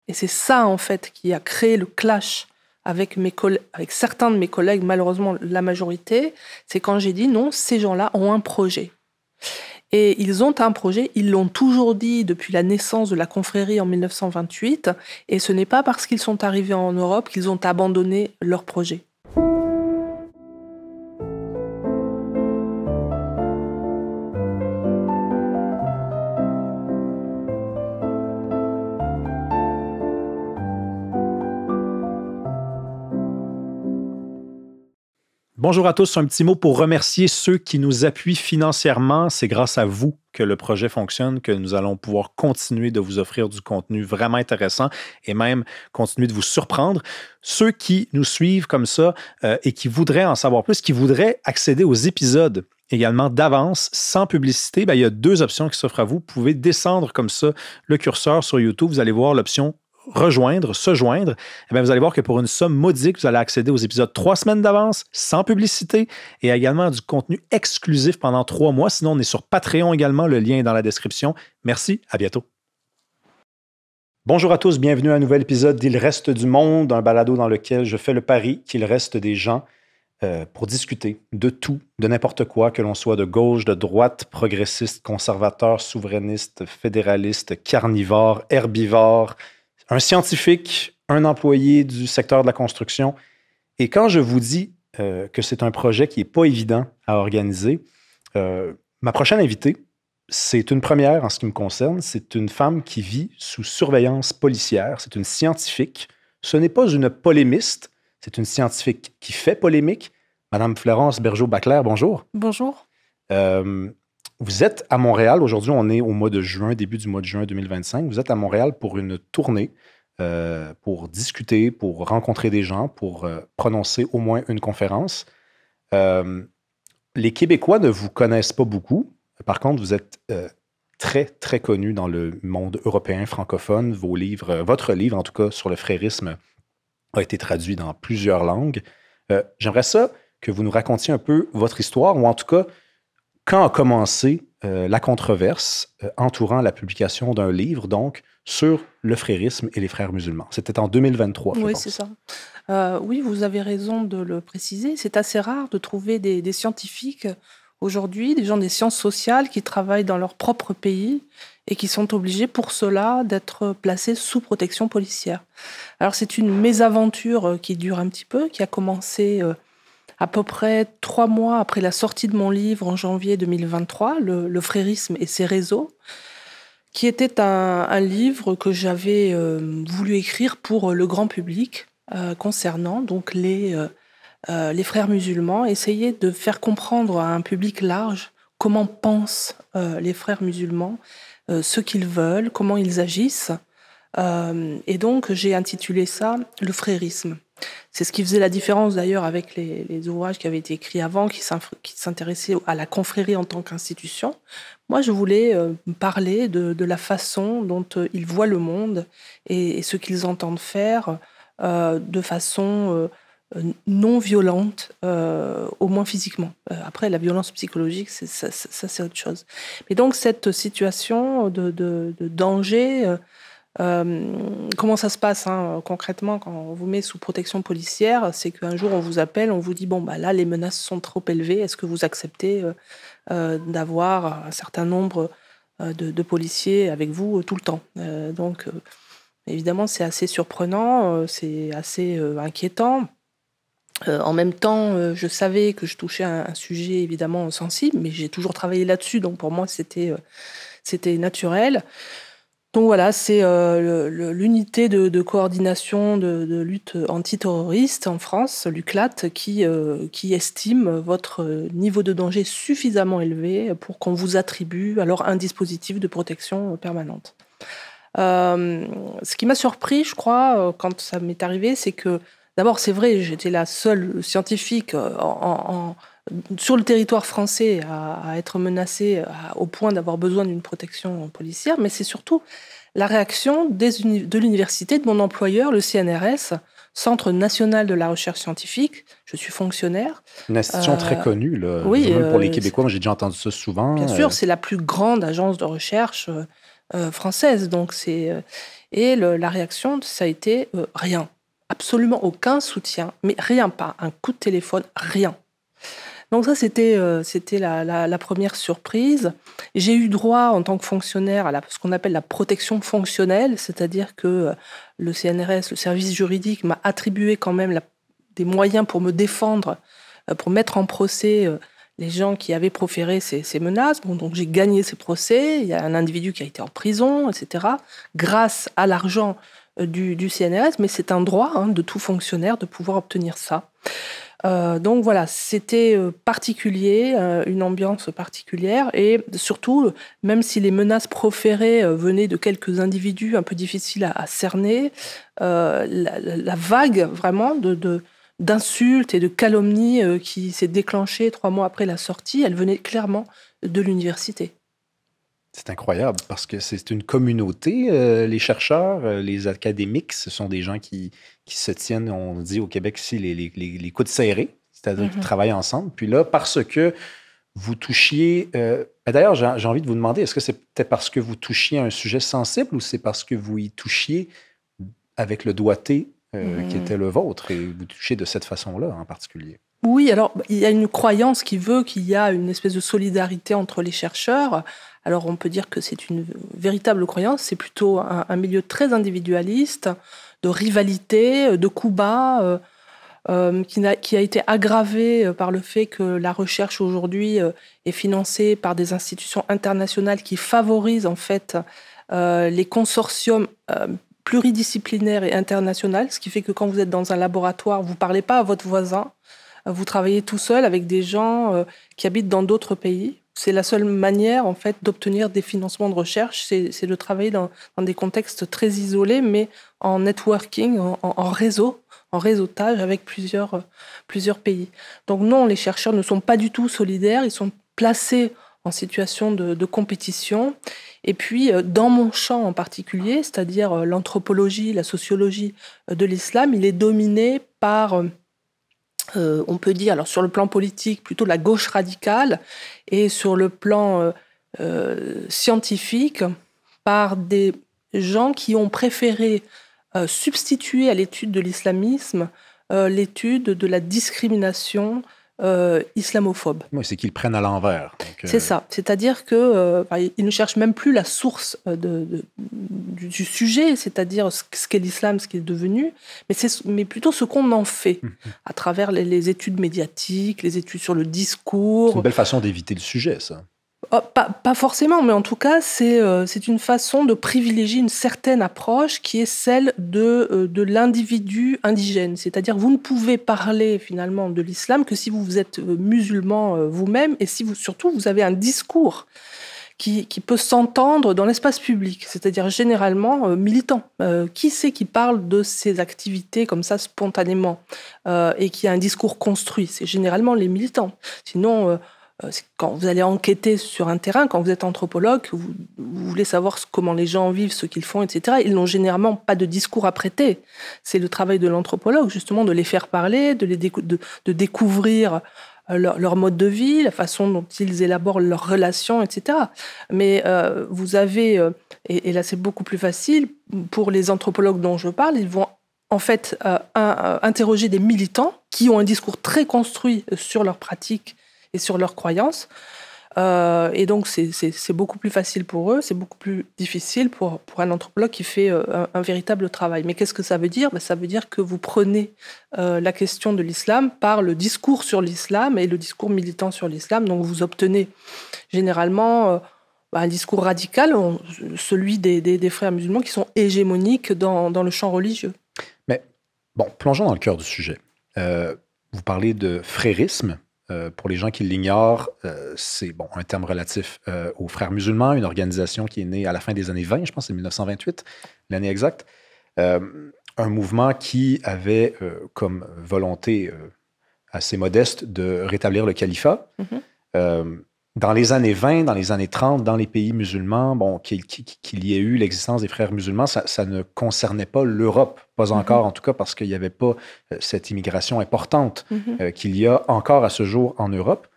Et c'est ça, en fait, qui a créé le clash avec certains de mes collègues, malheureusement la majorité. C'est quand j'ai dit non, ces gens-là ont un projet. Et ils ont un projet, ils l'ont toujours dit depuis la naissance de la confrérie en 1928, et ce n'est pas parce qu'ils sont arrivés en Europe qu'ils ont abandonné leur projet. Bonjour à tous, un petit mot pour remercier ceux qui nous appuient financièrement. C'est grâce à vous que le projet fonctionne, que nous allons pouvoir continuer de vous offrir du contenu vraiment intéressant et même continuer de vous surprendre. Ceux qui nous suivent comme ça et qui voudraient en savoir plus, qui voudraient accéder aux épisodes également d'avance, sans publicité, il y a 2 options qui s'offrent à vous. Vous pouvez descendre comme ça le curseur sur YouTube, vous allez voir l'option rejoindre, se joindre, vous allez voir que pour une somme modique, vous allez accéder aux épisodes 3 semaines d'avance, sans publicité, et également du contenu exclusif pendant 3 mois. Sinon, on est sur Patreon également, le lien est dans la description. Merci, à bientôt. Bonjour à tous, bienvenue à un nouvel épisode d'Il reste du monde, un balado dans lequel je fais le pari qu'il reste des gens pour discuter de tout, de n'importe quoi, que l'on soit de gauche, de droite, progressiste, conservateur, souverainiste, fédéraliste, carnivore, herbivore, un scientifique, un employé du secteur de la construction. Et quand je vous dis que c'est un projet qui n'est pas évident à organiser, ma prochaine invitée, c'est une première en ce qui me concerne. C'est une femme qui vit sous surveillance policière. C'est une scientifique. Ce n'est pas une polémiste. C'est une scientifique qui fait polémique. Madame Florence Bergeau-Baclair, bonjour. Bonjour. Vous êtes à Montréal. Aujourd'hui, on est au mois de juin, début du mois de juin 2025. Vous êtes à Montréal pour une tournée, pour discuter, pour rencontrer des gens, pour prononcer au moins une conférence. Les Québécois ne vous connaissent pas beaucoup. Par contre, vous êtes très, très connu dans le monde européen francophone. Votre livre, en tout cas, sur le frérisme, a été traduit dans plusieurs langues. J'aimerais ça que vous nous racontiez un peu votre histoire, ou en tout cas, quand a commencé la controverse entourant la publication d'un livre, donc, sur le frérisme et les frères musulmans. C'était en 2023, je pense. Oui, c'est ça. Oui, vous avez raison de le préciser. C'est assez rare de trouver des scientifiques aujourd'hui, des gens des sciences sociales qui travaillent dans leur propre pays et qui sont obligés pour cela d'être placés sous protection policière. Alors c'est une mésaventure qui dure un petit peu, qui a commencé à peu près 3 mois après la sortie de mon livre en janvier 2023, le frérisme et ses réseaux, qui était un livre que j'avais voulu écrire pour le grand public concernant donc les frères musulmans, essayer de faire comprendre à un public large comment pensent les frères musulmans, ce qu'ils veulent, comment ils agissent. Et donc, j'ai intitulé ça « Le frérisme ». C'est ce qui faisait la différence d'ailleurs avec les ouvrages qui avaient été écrits avant, qui s'intéressaient à la confrérie en tant qu'institution. Moi, je voulais parler de la façon dont ils voient le monde et ce qu'ils entendent faire de façon non violente, au moins physiquement. Après, la violence psychologique, ça c'est autre chose. Mais donc, cette situation de danger... comment ça se passe concrètement quand on vous met sous protection policière? C'est qu'un jour on vous appelle, on vous dit bon là les menaces sont trop élevées, est-ce que vous acceptez d'avoir un certain nombre de policiers avec vous tout le temps? Donc évidemment c'est assez surprenant, c'est assez inquiétant. En même temps, je savais que je touchais un sujet évidemment sensible, mais j'ai toujours travaillé là-dessus, donc pour moi c'était naturel. Donc voilà, c'est l'unité de coordination de lutte antiterroriste en France, l'UCLAT, qui estime votre niveau de danger suffisamment élevé pour qu'on vous attribue alors un dispositif de protection permanente. Ce qui m'a surpris, je crois, quand ça m'est arrivé, c'est que, d'abord, c'est vrai, j'étais la seule scientifique sur le territoire français à être menacée au point d'avoir besoin d'une protection policière, mais c'est surtout la réaction de l'université, de mon employeur, le CNRS, Centre national de la recherche scientifique. Je suis fonctionnaire. Une institution très connue, là. Oui, même pour les Québécois, moi j'ai déjà entendu ça souvent. Bien sûr, c'est la plus grande agence de recherche française. Donc Et la réaction, ça a été rien. Absolument aucun soutien, mais rien, pas un coup de téléphone, rien. Donc ça, c'était la première surprise. J'ai eu droit, en tant que fonctionnaire, à ce qu'on appelle la protection fonctionnelle, c'est-à-dire que le CNRS, le service juridique, m'a attribué quand même des moyens pour me défendre, pour mettre en procès les gens qui avaient proféré ces menaces. Bon, donc j'ai gagné ces procès. Il y a un individu qui a été en prison, etc., grâce à l'argent du CNRS, mais c'est un droit de tout fonctionnaire de pouvoir obtenir ça. Donc voilà, c'était particulier, une ambiance particulière, et surtout, même si les menaces proférées venaient de quelques individus un peu difficiles à cerner, la vague vraiment d'insultes et de calomnies qui s'est déclenchée 3 mois après la sortie, elle venait clairement de l'université. C'est incroyable parce que c'est une communauté, les chercheurs, les académiques, ce sont des gens qui se tiennent, on dit au Québec ici, les coudes serrés, c'est-à-dire qu'ils travaillent ensemble. Puis là, parce que vous touchiez... d'ailleurs, j'ai envie de vous demander, est-ce que c'est peut-être parce que vous touchiez à un sujet sensible ou c'est parce que vous y touchiez avec le doigté qui était le vôtre et vous touchez de cette façon-là en particulier? Oui, alors il y a une croyance qui veut qu'il y a une espèce de solidarité entre les chercheurs. Alors on peut dire que c'est une véritable croyance, c'est plutôt un milieu très individualiste, de rivalité, de coups bas, qui a été aggravé par le fait que la recherche aujourd'hui est financée par des institutions internationales qui favorisent en fait les consortiums pluridisciplinaires et internationaux, ce qui fait que quand vous êtes dans un laboratoire, vous ne parlez pas à votre voisin, vous travaillez tout seul avec des gens qui habitent dans d'autres pays. C'est la seule manière, en fait, d'obtenir des financements de recherche, c'est de travailler dans des contextes très isolés, mais en networking, en réseau, en réseautage avec plusieurs pays. Donc non, les chercheurs ne sont pas du tout solidaires, ils sont placés en situation de compétition. Et puis, dans mon champ en particulier, c'est-à-dire l'anthropologie, la sociologie de l'islam, il est dominé par... on peut dire, alors sur le plan politique, plutôt la gauche radicale, et sur le plan scientifique, par des gens qui ont préféré substituer à l'étude de l'islamisme l'étude de la discrimination islamophobe. Oui, c'est qu'ils le prennent à l'envers. C'est ça. C'est-à-dire qu'ils ne cherchent même plus la source du sujet, c'est-à-dire ce qu'est l'islam, ce qui est devenu, mais plutôt ce qu'on en fait à travers les études médiatiques, les études sur le discours. C'est une belle façon d'éviter le sujet, ça. Oh, pas forcément, mais en tout cas, c'est une façon de privilégier une certaine approche qui est celle de l'individu indigène. C'est-à-dire, vous ne pouvez parler finalement de l'islam que si vous êtes musulman vous-même et si surtout vous avez un discours qui peut s'entendre dans l'espace public, c'est-à-dire généralement militant. Qui c'est qui parle de ces activités comme ça spontanément et qui a un discours construit? C'est généralement les militants. Sinon... quand vous allez enquêter sur un terrain, quand vous êtes anthropologue, vous voulez savoir comment les gens vivent, ce qu'ils font, etc. Ils n'ont généralement pas de discours à prêter. C'est le travail de l'anthropologue, justement, de les faire parler, de découvrir leur mode de vie, la façon dont ils élaborent leurs relations, etc. Mais vous avez, et là c'est beaucoup plus facile, pour les anthropologues dont je parle, ils vont en fait interroger des militants qui ont un discours très construit sur leurs pratiques et sur leurs croyances. Et donc, c'est beaucoup plus facile pour eux, c'est beaucoup plus difficile pour un anthropologue qui fait un véritable travail. Mais qu'est-ce que ça veut dire? Ça veut dire que vous prenez la question de l'islam par le discours sur l'islam et le discours militant sur l'islam. Donc, vous obtenez généralement un discours radical, celui des frères musulmans qui sont hégémoniques dans le champ religieux. Mais, bon, plongeons dans le cœur du sujet. Vous parlez de frérisme. Pour les gens qui l'ignorent, c'est un terme relatif aux Frères musulmans, une organisation qui est née à la fin des années 20, je pense que c'est 1928, l'année exacte. Un mouvement qui avait comme volonté assez modeste de rétablir le califat. Dans les années 20, dans les années 30, dans les pays musulmans, qu'il y ait eu l'existence des frères musulmans, ça ne concernait pas l'Europe, pas encore en tout cas, parce qu'il n'y avait pas cette immigration importante qu'il y a encore à ce jour en Europe.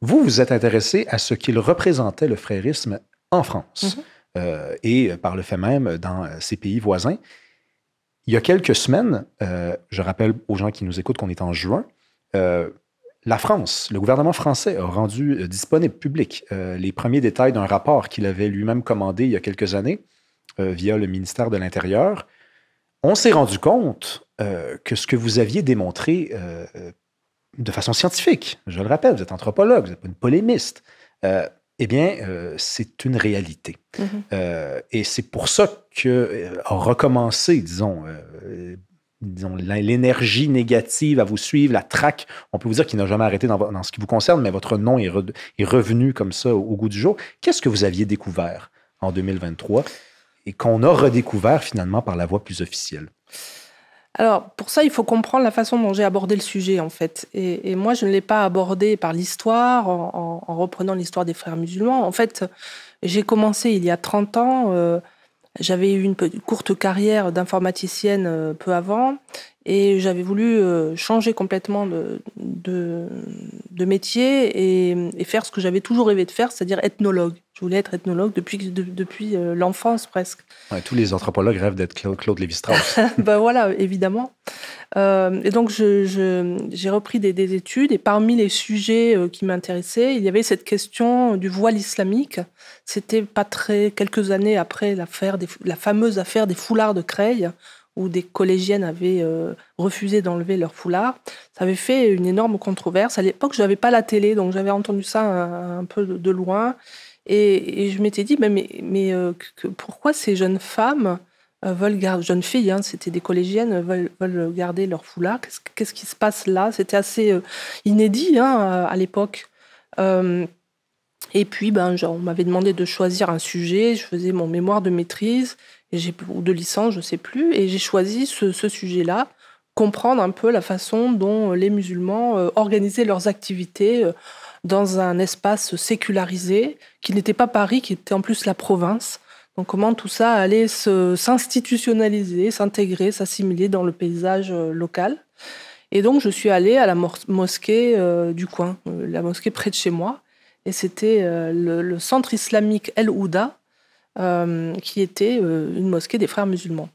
Vous êtes intéressé à ce qu'il représentait le frérisme en France. et par le fait même dans ces pays voisins. Il y a quelques semaines, je rappelle aux gens qui nous écoutent qu'on est en juin, la France, le gouvernement français a rendu disponible, public, les premiers détails d'un rapport qu'il avait lui-même commandé il y a quelques années via le ministère de l'Intérieur. On s'est rendu compte que ce que vous aviez démontré de façon scientifique, je le rappelle, vous êtes anthropologue, vous n'êtes pas une polémiste, c'est une réalité. Et c'est pour ça a recommencé, disons, l'énergie négative à vous suivre, la traque. On peut vous dire qu'il n'a jamais arrêté dans ce qui vous concerne, mais votre nom est revenu comme ça au goût du jour. Qu'est-ce que vous aviez découvert en 2023 et qu'on a redécouvert finalement par la voie plus officielle? Alors, pour ça, il faut comprendre la façon dont j'ai abordé le sujet, en fait. Et moi, je ne l'ai pas abordé par l'histoire, en reprenant l'histoire des frères musulmans. En fait, j'ai commencé il y a 30 ans. J'avais eu une courte carrière d'informaticienne peu avant. Et j'avais voulu changer complètement de métier et faire ce que j'avais toujours rêvé de faire, c'est-à-dire ethnologue. Je voulais être ethnologue depuis l'enfance presque. Ouais, tous les anthropologues rêvent d'être Claude Lévi-Strauss. Ben voilà, évidemment. Et donc, j'ai repris des études. Et parmi les sujets qui m'intéressaient, il y avait cette question du voile islamique. C'était pas quelques années après la fameuse affaire des foulards de Creil, où des collégiennes avaient refusé d'enlever leur foulard. Ça avait fait une énorme controverse. À l'époque, je n'avais pas la télé, donc j'avais entendu ça un peu de loin. Et je m'étais dit, pourquoi ces jeunes femmes veulent garder, jeunes filles, hein, c'était des collégiennes, veulent garder leur foulard. Qu'est-ce qui se passe là? C'était assez inédit à l'époque. Et puis, on m'avait demandé de choisir un sujet. Je faisais mon mémoire de maîtrise ou de licence, je ne sais plus. Et j'ai choisi ce sujet-là, comprendre un peu la façon dont les musulmans organisaient leurs activités dans un espace sécularisé, qui n'était pas Paris, qui était en plus la province. Donc comment tout ça allait s'institutionnaliser, s'intégrer, s'assimiler dans le paysage local. Et donc je suis allée à la mosquée du coin, la mosquée près de chez moi. Et c'était le centre islamique El Ouda, qui était une mosquée des frères musulmans.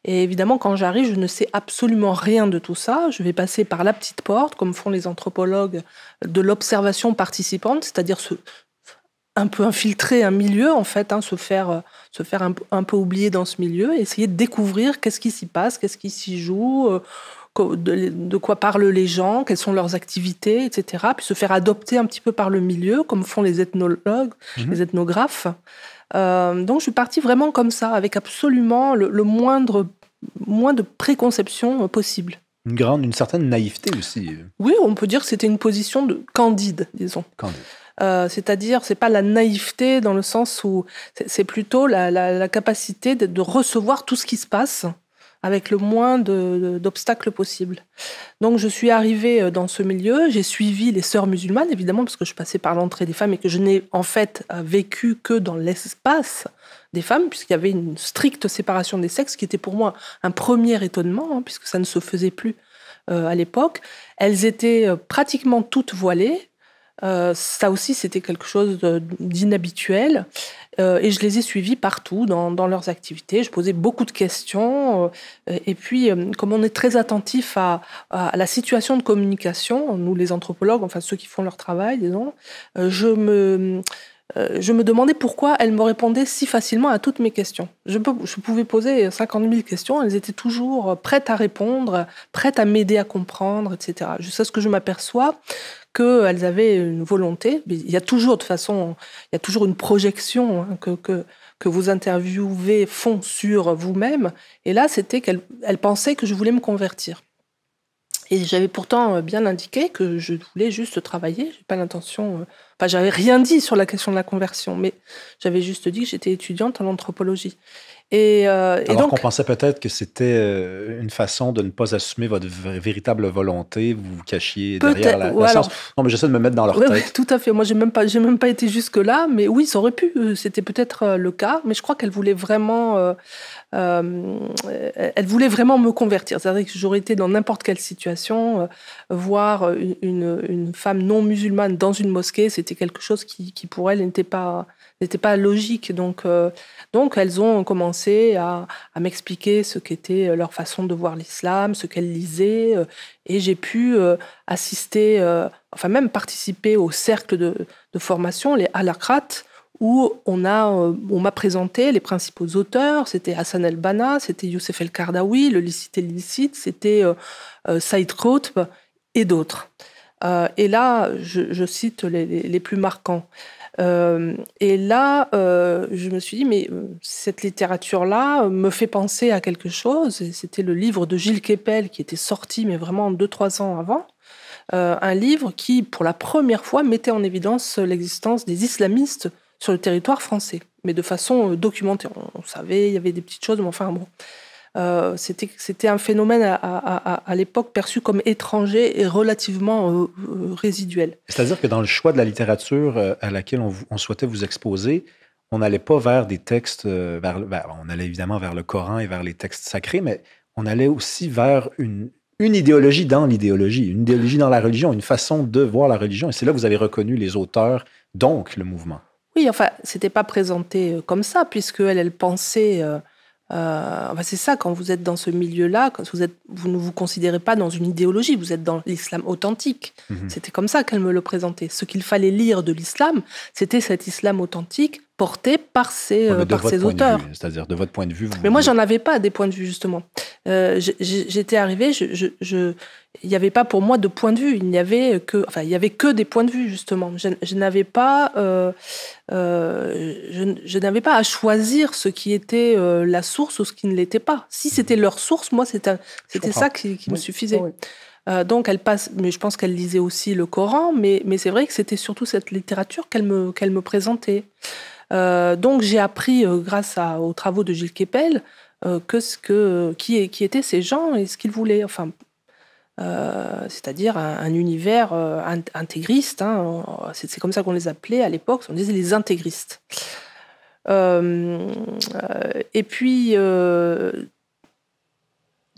Et évidemment, quand j'arrive, je ne sais absolument rien de tout ça. Je vais passer par la petite porte, comme font les anthropologues, de l'observation participante, c'est-à-dire un peu infiltrer un milieu, en fait, se faire un peu oublier dans ce milieu, et essayer de découvrir qu'est-ce qui s'y passe, qu'est-ce qui s'y joue, de quoi parlent les gens, quelles sont leurs activités, etc. Puis se faire adopter un petit peu par le milieu, comme font les ethnologues, les ethnographes. Donc je suis partie vraiment comme ça, avec absolument le moins de préconception possible. Une certaine naïveté aussi. Oui, on peut dire que c'était une position candide, disons. Candide. C'est-à-dire, c'est pas la naïveté dans le sens où c'est plutôt la capacité de recevoir tout ce qui se passe avec le moins d'obstacles possibles. Donc, je suis arrivée dans ce milieu, j'ai suivi les sœurs musulmanes, évidemment, parce que je passais par l'entrée des femmes et que je n'ai en fait vécu que dans l'espace des femmes, puisqu'il y avait une stricte séparation des sexes, qui était pour moi un premier étonnement, puisque ça ne se faisait plus à l'époque. Elles étaient pratiquement toutes voilées. Ça aussi, c'était quelque chose d'inhabituel. Et je les ai suivis partout dans leurs activités. Je posais beaucoup de questions. Et puis, comme on est très attentif à la situation de communication, nous les anthropologues, enfin ceux qui font leur travail, disons, je me demandais pourquoi elles me répondaient si facilement à toutes mes questions. Je pouvais poser 50 000 questions, elles étaient toujours prêtes à répondre, prêtes à m'aider à comprendre, etc. Jusqu'à ce que je m'aperçois qu'elles avaient une volonté. Il y a toujours, de toute façon, il y a toujours une projection que vos interviewés font sur vous-même. Et là, c'était qu'elles pensaient que je voulais me convertir. Et j'avais pourtant bien indiqué que je voulais juste travailler. J'ai pas l'intention... j'avais rien dit sur la question de la conversion, mais j'avais juste dit que j'étais étudiante en anthropologie. Alors qu'on pensait peut-être que c'était une façon de ne pas assumer votre véritable volonté, vous vous cachiez derrière la science. Non, mais j'essaie de me mettre dans leur tête. Oui, tout à fait. Moi, j'ai même pas été jusque-là, mais oui, ça aurait pu. C'était peut-être le cas, mais je crois qu'elle voulait vraiment... elle voulait vraiment me convertir. C'est-à-dire que j'aurais été dans n'importe quelle situation, voir une femme non musulmane dans une mosquée, c'était quelque chose qui pour elle n'était pas n'était pas logique. Donc, elles ont commencé à m'expliquer ce qu'était leur façon de voir l'islam, ce qu'elles lisaient. Et j'ai pu assister, enfin même participer au cercle de formation, les halakhat, où on m'a présenté les principaux auteurs. C'était Hassan el-Banna, c'était Youssef el-Kardawi, le licite et l'illicite, c'était Saïd Qutb et d'autres. Et là, je cite les plus marquants. Et là, je me suis dit, mais cette littérature-là me fait penser à quelque chose. Et c'était le livre de Gilles Kepel qui était sorti, mais vraiment 2-3 ans avant. Un livre qui, pour la première fois, mettait en évidence l'existence des islamistes sur le territoire français, mais de façon documentée. On savait, il y avait des petites choses, mais enfin bon. C'était un phénomène à l'époque perçu comme étranger et relativement résiduel. C'est-à-dire que dans le choix de la littérature à laquelle on souhaitait vous exposer, on n'allait pas vers des textes, on allait évidemment vers le Coran et vers les textes sacrés, mais on allait aussi vers une idéologie dans l'idéologie, une idéologie dans la religion, une façon de voir la religion. Et c'est là que vous avez reconnu les auteurs, donc le mouvement. Oui, enfin, c'était pas présenté comme ça, puisqu'elle pensait... c'est ça, quand vous êtes dans ce milieu-là, vous ne vous considérez pas dans une idéologie, vous êtes dans l'islam authentique. C'était comme ça qu'elle me le présentait. Ce qu'il fallait lire de l'islam, c'était cet islam authentique porté par ses auteurs. C'est-à-dire de votre point de vue. Mais moi, j'en avais pas des points de vue, justement. J'étais arrivée, il n'y avait pas pour moi de point de vue. Il n'y avait que des points de vue, justement. Je n'avais pas à choisir ce qui était la source ou ce qui ne l'était pas. Si c'était leur source, moi, c'était ça qui me suffisait. Oui. Donc, mais je pense qu'elle lisait aussi le Coran, mais c'est vrai que c'était surtout cette littérature qu'elle me présentait. Donc, j'ai appris, grâce aux travaux de Gilles Kepel, qui étaient ces gens et ce qu'ils voulaient. Enfin, c'est-à-dire un univers intégriste. Hein, c'est comme ça qu'on les appelait à l'époque. On disait les intégristes. Et puis,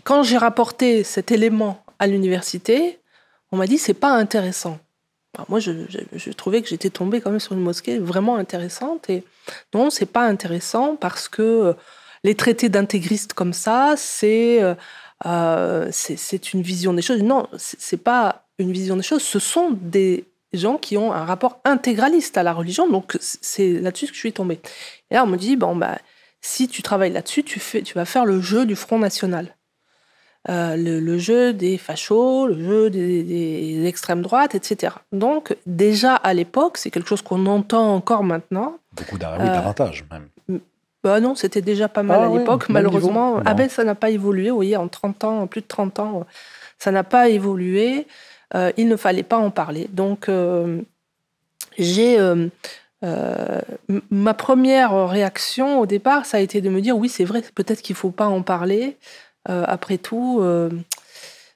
quand j'ai rapporté cet élément à l'université, on m'a dit c'est pas intéressant. Alors moi, je trouvais que j'étais tombée quand même sur une mosquée vraiment intéressante. Et non, c'est pas intéressant parce que les traités d'intégristes comme ça, c'est une vision des choses. Non, c'est pas une vision des choses. Ce sont des gens qui ont un rapport intégraliste à la religion. Donc, c'est là-dessus que je suis tombée. Et là, on me dit, si tu travailles là-dessus, tu vas faire le jeu du Front National. Le jeu des fachos, le jeu des extrêmes droites, etc. Donc, déjà à l'époque, c'est quelque chose qu'on entend encore maintenant. Beaucoup davantage même. Non, c'était déjà pas mal à l'époque, malheureusement. Ça n'a pas évolué, vous voyez, en 30 ans, plus de 30 ans, ça n'a pas évolué. Il ne fallait pas en parler. Donc, ma première réaction au départ, ça a été de me dire, oui, c'est vrai, peut-être qu'il ne faut pas en parler. Après tout,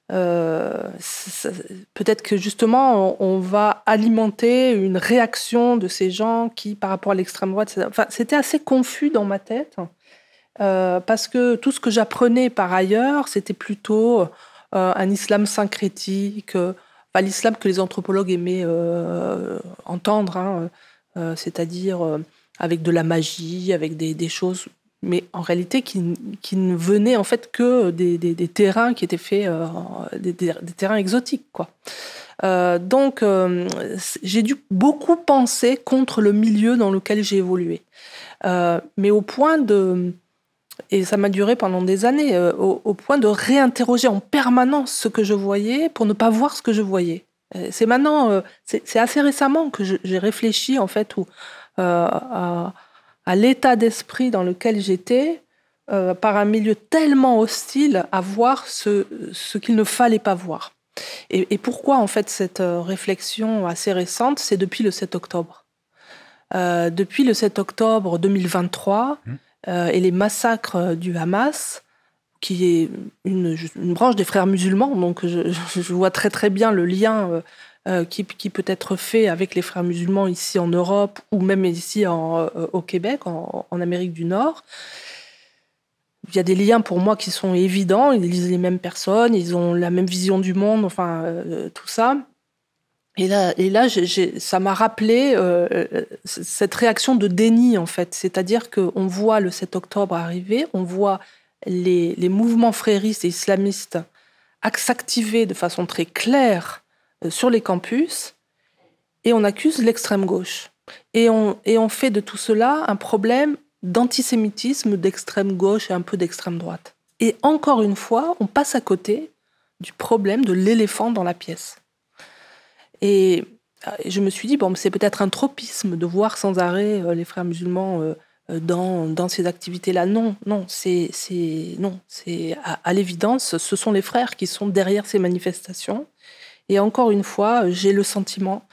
peut-être que justement, on va alimenter une réaction de ces gens qui, par rapport à l'extrême droite, c'était assez confus dans ma tête, parce que tout ce que j'apprenais par ailleurs, c'était plutôt un islam syncrétique, l'islam que les anthropologues aimaient entendre, c'est-à-dire avec de la magie, avec des choses... mais en réalité qui ne venaient en fait que des terrains qui étaient faits, des terrains exotiques, quoi. Donc, j'ai dû beaucoup penser contre le milieu dans lequel j'ai évolué. Mais au point et ça m'a duré pendant des années, au point de réinterroger en permanence ce que je voyais pour ne pas voir ce que je voyais. C'est maintenant, c'est assez récemment que j'ai réfléchi en fait à l'état d'esprit dans lequel j'étais, par un milieu tellement hostile, à voir ce qu'il ne fallait pas voir. Et pourquoi, en fait, cette réflexion assez récente, c'est depuis le 7 octobre. Depuis le 7 octobre 2023, et les massacres du Hamas, qui est une branche des frères musulmans, donc je vois très très bien le lien qui peut être fait avec les frères musulmans ici en Europe ou même ici au Québec, en Amérique du Nord. Il y a des liens pour moi qui sont évidents, ils lisent les mêmes personnes, ils ont la même vision du monde, tout ça. Ça m'a rappelé cette réaction de déni, en fait. C'est-à-dire qu'on voit le 7 octobre arriver, on voit les mouvements fréristes et islamistes s'activer de façon très claire sur les campus, et on accuse l'extrême gauche. Et on fait de tout cela un problème d'antisémitisme d'extrême gauche et un peu d'extrême droite. Et encore une fois, on passe à côté du problème de l'éléphant dans la pièce. Et je me suis dit, bon, c'est peut-être un tropisme de voir sans arrêt les frères musulmans dans ces activités-là. Non, c'est à l'évidence, ce sont les frères qui sont derrière ces manifestations. Et encore une fois, j'ai le sentiment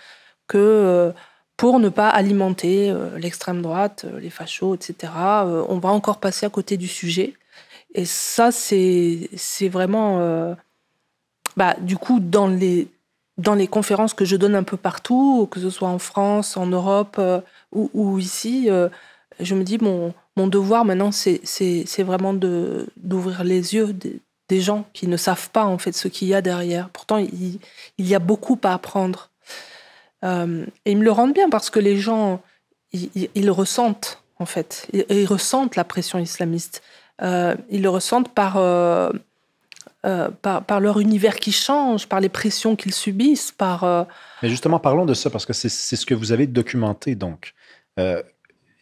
que pour ne pas alimenter l'extrême droite, les fachos, etc., on va encore passer à côté du sujet. Et ça, c'est vraiment... du coup, dans les conférences que je donne un peu partout, que ce soit en France, en Europe ou ici, je me dis, mon devoir maintenant, c'est vraiment d'ouvrir les yeux des gens qui ne savent pas en fait ce qu'il y a derrière. Pourtant, il y a beaucoup à apprendre. Et ils me le rendent bien parce que les gens, ils le ressentent en fait. Ils ressentent la pression islamiste. Ils le ressentent par leur univers qui change, par les pressions qu'ils subissent, Mais justement, parlons de ça, parce que c'est ce que vous avez documenté, donc.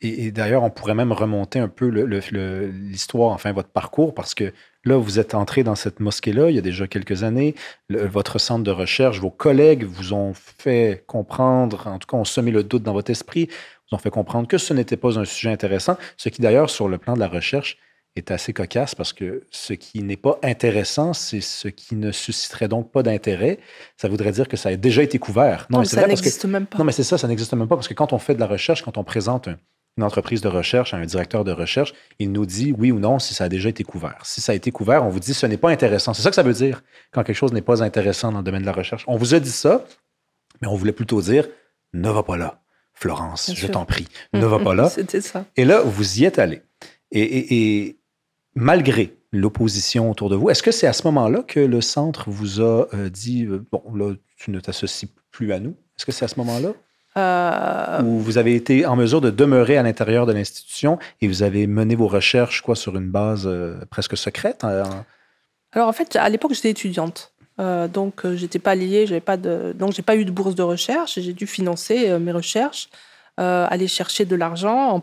Et d'ailleurs, on pourrait même remonter un peu l'histoire, enfin, votre parcours, parce que là, vous êtes entré dans cette mosquée-là il y a déjà quelques années. Votre centre de recherche, vos collègues vous ont fait comprendre, en tout cas, ont semé le doute dans votre esprit, vous ont fait comprendre que ce n'était pas un sujet intéressant, ce qui, d'ailleurs, sur le plan de la recherche, est assez cocasse parce que ce qui n'est pas intéressant, c'est ce qui ne susciterait donc pas d'intérêt. Ça voudrait dire que ça a déjà été couvert. Non, mais ça n'existe même pas. Non, mais c'est ça n'existe même pas parce que quand on fait de la recherche, quand on présente une entreprise de recherche à un directeur de recherche, il nous dit oui ou non si ça a déjà été couvert. Si ça a été couvert, on vous dit ce n'est pas intéressant. C'est ça que ça veut dire quand quelque chose n'est pas intéressant dans le domaine de la recherche. On vous a dit ça, mais on voulait plutôt dire ne va pas là, Florence, je t'en prie, ne va pas là. C'était ça. Et là, vous y êtes allé. Et malgré l'opposition autour de vous, est-ce que c'est à ce moment-là que le centre vous a dit bon, là, tu ne t'associes plus à nous? Est-ce que c'est à ce moment-là? Où vous avez été en mesure de demeurer à l'intérieur de l'institution et vous avez mené vos recherches sur une base presque secrète? Alors en fait, à l'époque, j'étais étudiante. Donc, j'étais pas liée, donc j'ai pas eu de bourse de recherche. J'ai dû financer mes recherches, aller chercher de l'argent.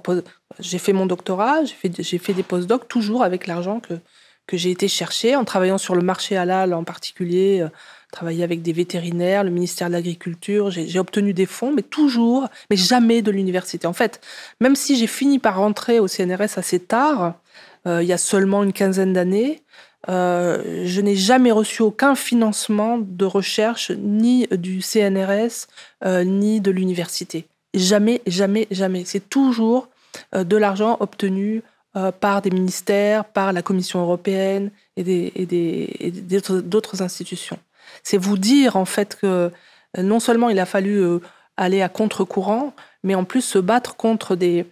J'ai fait mon doctorat, j'ai fait des post-docs, toujours avec l'argent que j'ai été chercher, en travaillant sur le marché halal en particulier, travailler avec des vétérinaires, le ministère de l'Agriculture. J'ai obtenu des fonds, mais jamais de l'université. En fait, même si j'ai fini par rentrer au CNRS assez tard, il y a seulement une quinzaine d'années, je n'ai jamais reçu aucun financement de recherche, ni du CNRS, ni de l'université. Jamais, jamais, jamais. C'est toujours de l'argent obtenu par des ministères, par la Commission européenne et d'autres institutions. C'est vous dire, en fait, que non seulement il a fallu aller à contre-courant, mais en plus se battre contre des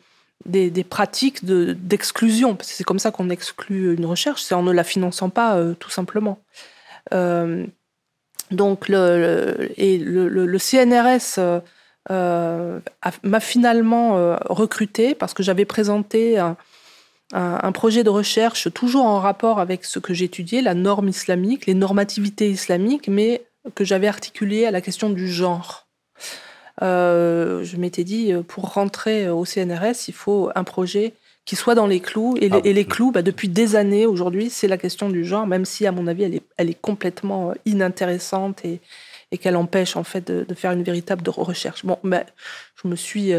pratiques d'exclusion, parce que c'est comme ça qu'on exclut une recherche, c'est en ne la finançant pas, tout simplement. Donc, le CNRS m'a finalement recruté parce que j'avais présenté un projet de recherche toujours en rapport avec ce que j'étudiais, la norme islamique, les normativités islamiques, mais que j'avais articulé à la question du genre. Je m'étais dit, pour rentrer au CNRS, il faut un projet qui soit dans les clous. Et les clous, depuis des années, aujourd'hui, c'est la question du genre, même si, à mon avis, elle est complètement inintéressante et qu'elle empêche, en fait, de faire une véritable recherche. Bon, je me suis...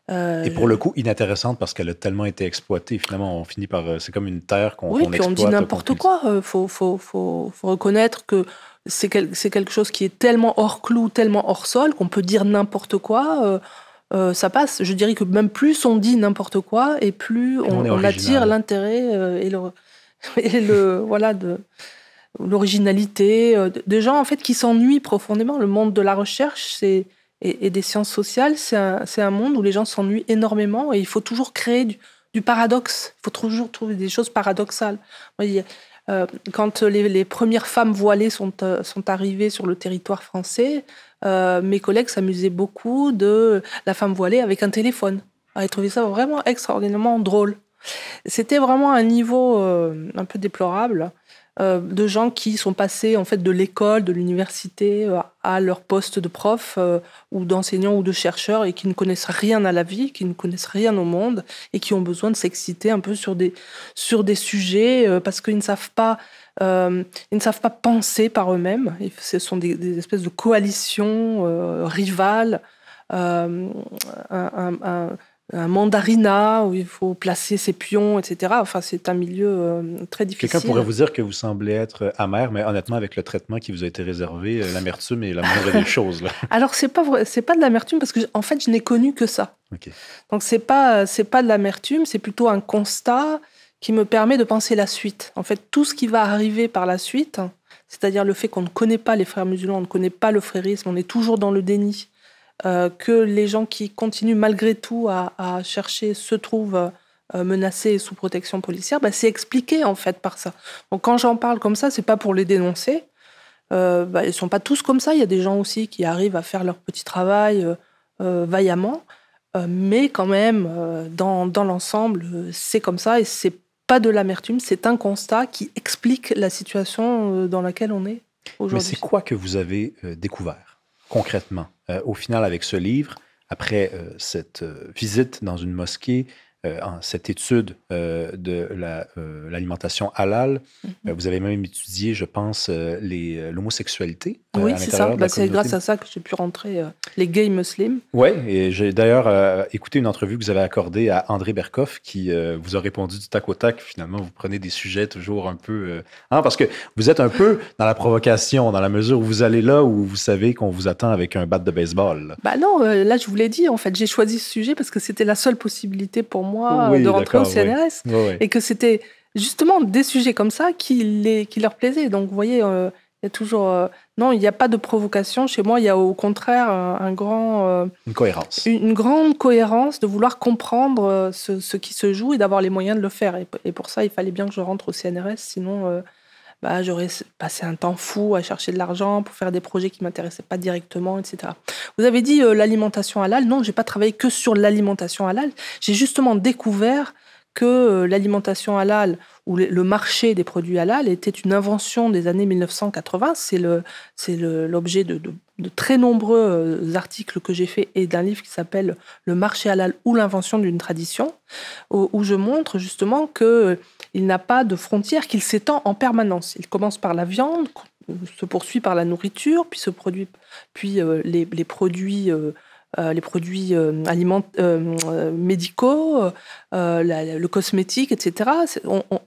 Et pour le coup, inintéressante parce qu'elle a tellement été exploitée. Finalement, on finit par... c'est comme une terre qu'on exploite. Oui, puis on dit n'importe quoi. Faut reconnaître que c'est quelque chose qui est tellement hors clou, tellement hors sol, qu'on peut dire n'importe quoi. Ça passe. Je dirais que même plus on dit n'importe quoi, et plus on attire l'intérêt l'originalité des gens, en fait, qui s'ennuient profondément. Le monde de la recherche, et des sciences sociales, c'est un monde où les gens s'ennuient énormément, et il faut toujours créer du paradoxe. Il faut toujours trouver des choses paradoxales. Quand les premières femmes voilées sont arrivées sur le territoire français, mes collègues s'amusaient beaucoup de la femme voilée avec un téléphone. Ils trouvaient ça vraiment extraordinairement drôle. C'était vraiment un niveau un peu déplorable de gens qui sont passés en fait de l'école, de l'université à leur poste de prof ou d'enseignant ou de chercheur et qui ne connaissent rien à la vie, qui ne connaissent rien au monde et qui ont besoin de s'exciter un peu sur des sujets parce qu'ils ne savent pas penser par eux-mêmes. Ce sont des espèces de coalitions rivales, un mandarinat où il faut placer ses pions, etc. Enfin, c'est un milieu très difficile. Quelqu'un pourrait vous dire que vous semblez être amer, mais honnêtement, avec le traitement qui vous a été réservé, l'amertume est la moindre des choses. Là. Alors, c'est pas de l'amertume parce que, en fait, je n'ai connu que ça. Okay. Donc, c'est pas de l'amertume, c'est plutôt un constat qui me permet de penser la suite. En fait, tout ce qui va arriver par la suite, c'est-à-dire le fait qu'on ne connaît pas les frères musulmans, on ne connaît pas le frérisme, on est toujours dans le déni, que les gens qui continuent malgré tout à chercher se trouvent menacés sous protection policière, c'est expliqué en fait par ça. Donc quand j'en parle comme ça, c'est pas pour les dénoncer. Ils sont pas tous comme ça. Il y a des gens aussi qui arrivent à faire leur petit travail vaillamment, mais quand même dans l'ensemble, c'est comme ça et c'est pas de l'amertume, c'est un constat qui explique la situation dans laquelle on est aujourd'hui. Mais c'est quoi que vous avez découvert concrètement au final avec ce livre, après cette visite dans une mosquée, cette étude de l'alimentation halal? Vous avez même étudié, je pense, l'homosexualité. Oui, c'est ça. C'est grâce à ça que j'ai pu rentrer les gays musulmans. Oui, et j'ai d'ailleurs écouté une entrevue que vous avez accordée à André Berkoff qui vous a répondu du tac au tac. Finalement, vous prenez des sujets toujours un peu... parce que vous êtes un peu dans la provocation, dans la mesure où vous allez là où vous savez qu'on vous attend avec un bat de baseball. Non, là, je vous l'ai dit, en fait, j'ai choisi ce sujet parce que c'était la seule possibilité pour moi de rentrer au CNRS. Oui. Et que c'était justement des sujets comme ça qui leur plaisaient. Donc, vous voyez, il y a toujours... non, il n'y a pas de provocation. Chez moi, il y a au contraire une cohérence. Une grande cohérence de vouloir comprendre ce qui se joue et d'avoir les moyens de le faire. Et pour ça, il fallait bien que je rentre au CNRS, sinon... j'aurais passé un temps fou à chercher de l'argent pour faire des projets qui ne m'intéressaient pas directement, etc. Vous avez dit l'alimentation halal. Non, je n'ai pas travaillé que sur l'alimentation halal. J'ai justement découvert que l'alimentation halal ou le marché des produits halal était une invention des années 1980. C'est l'objet de très nombreux articles que j'ai faits et d'un livre qui s'appelle « Le marché halal ou l'invention d'une tradition » où je montre justement qu'il n'a pas de frontières, qu'il s'étend en permanence. Il commence par la viande, se poursuit par la nourriture, puis les produits médicaux, le cosmétique, etc.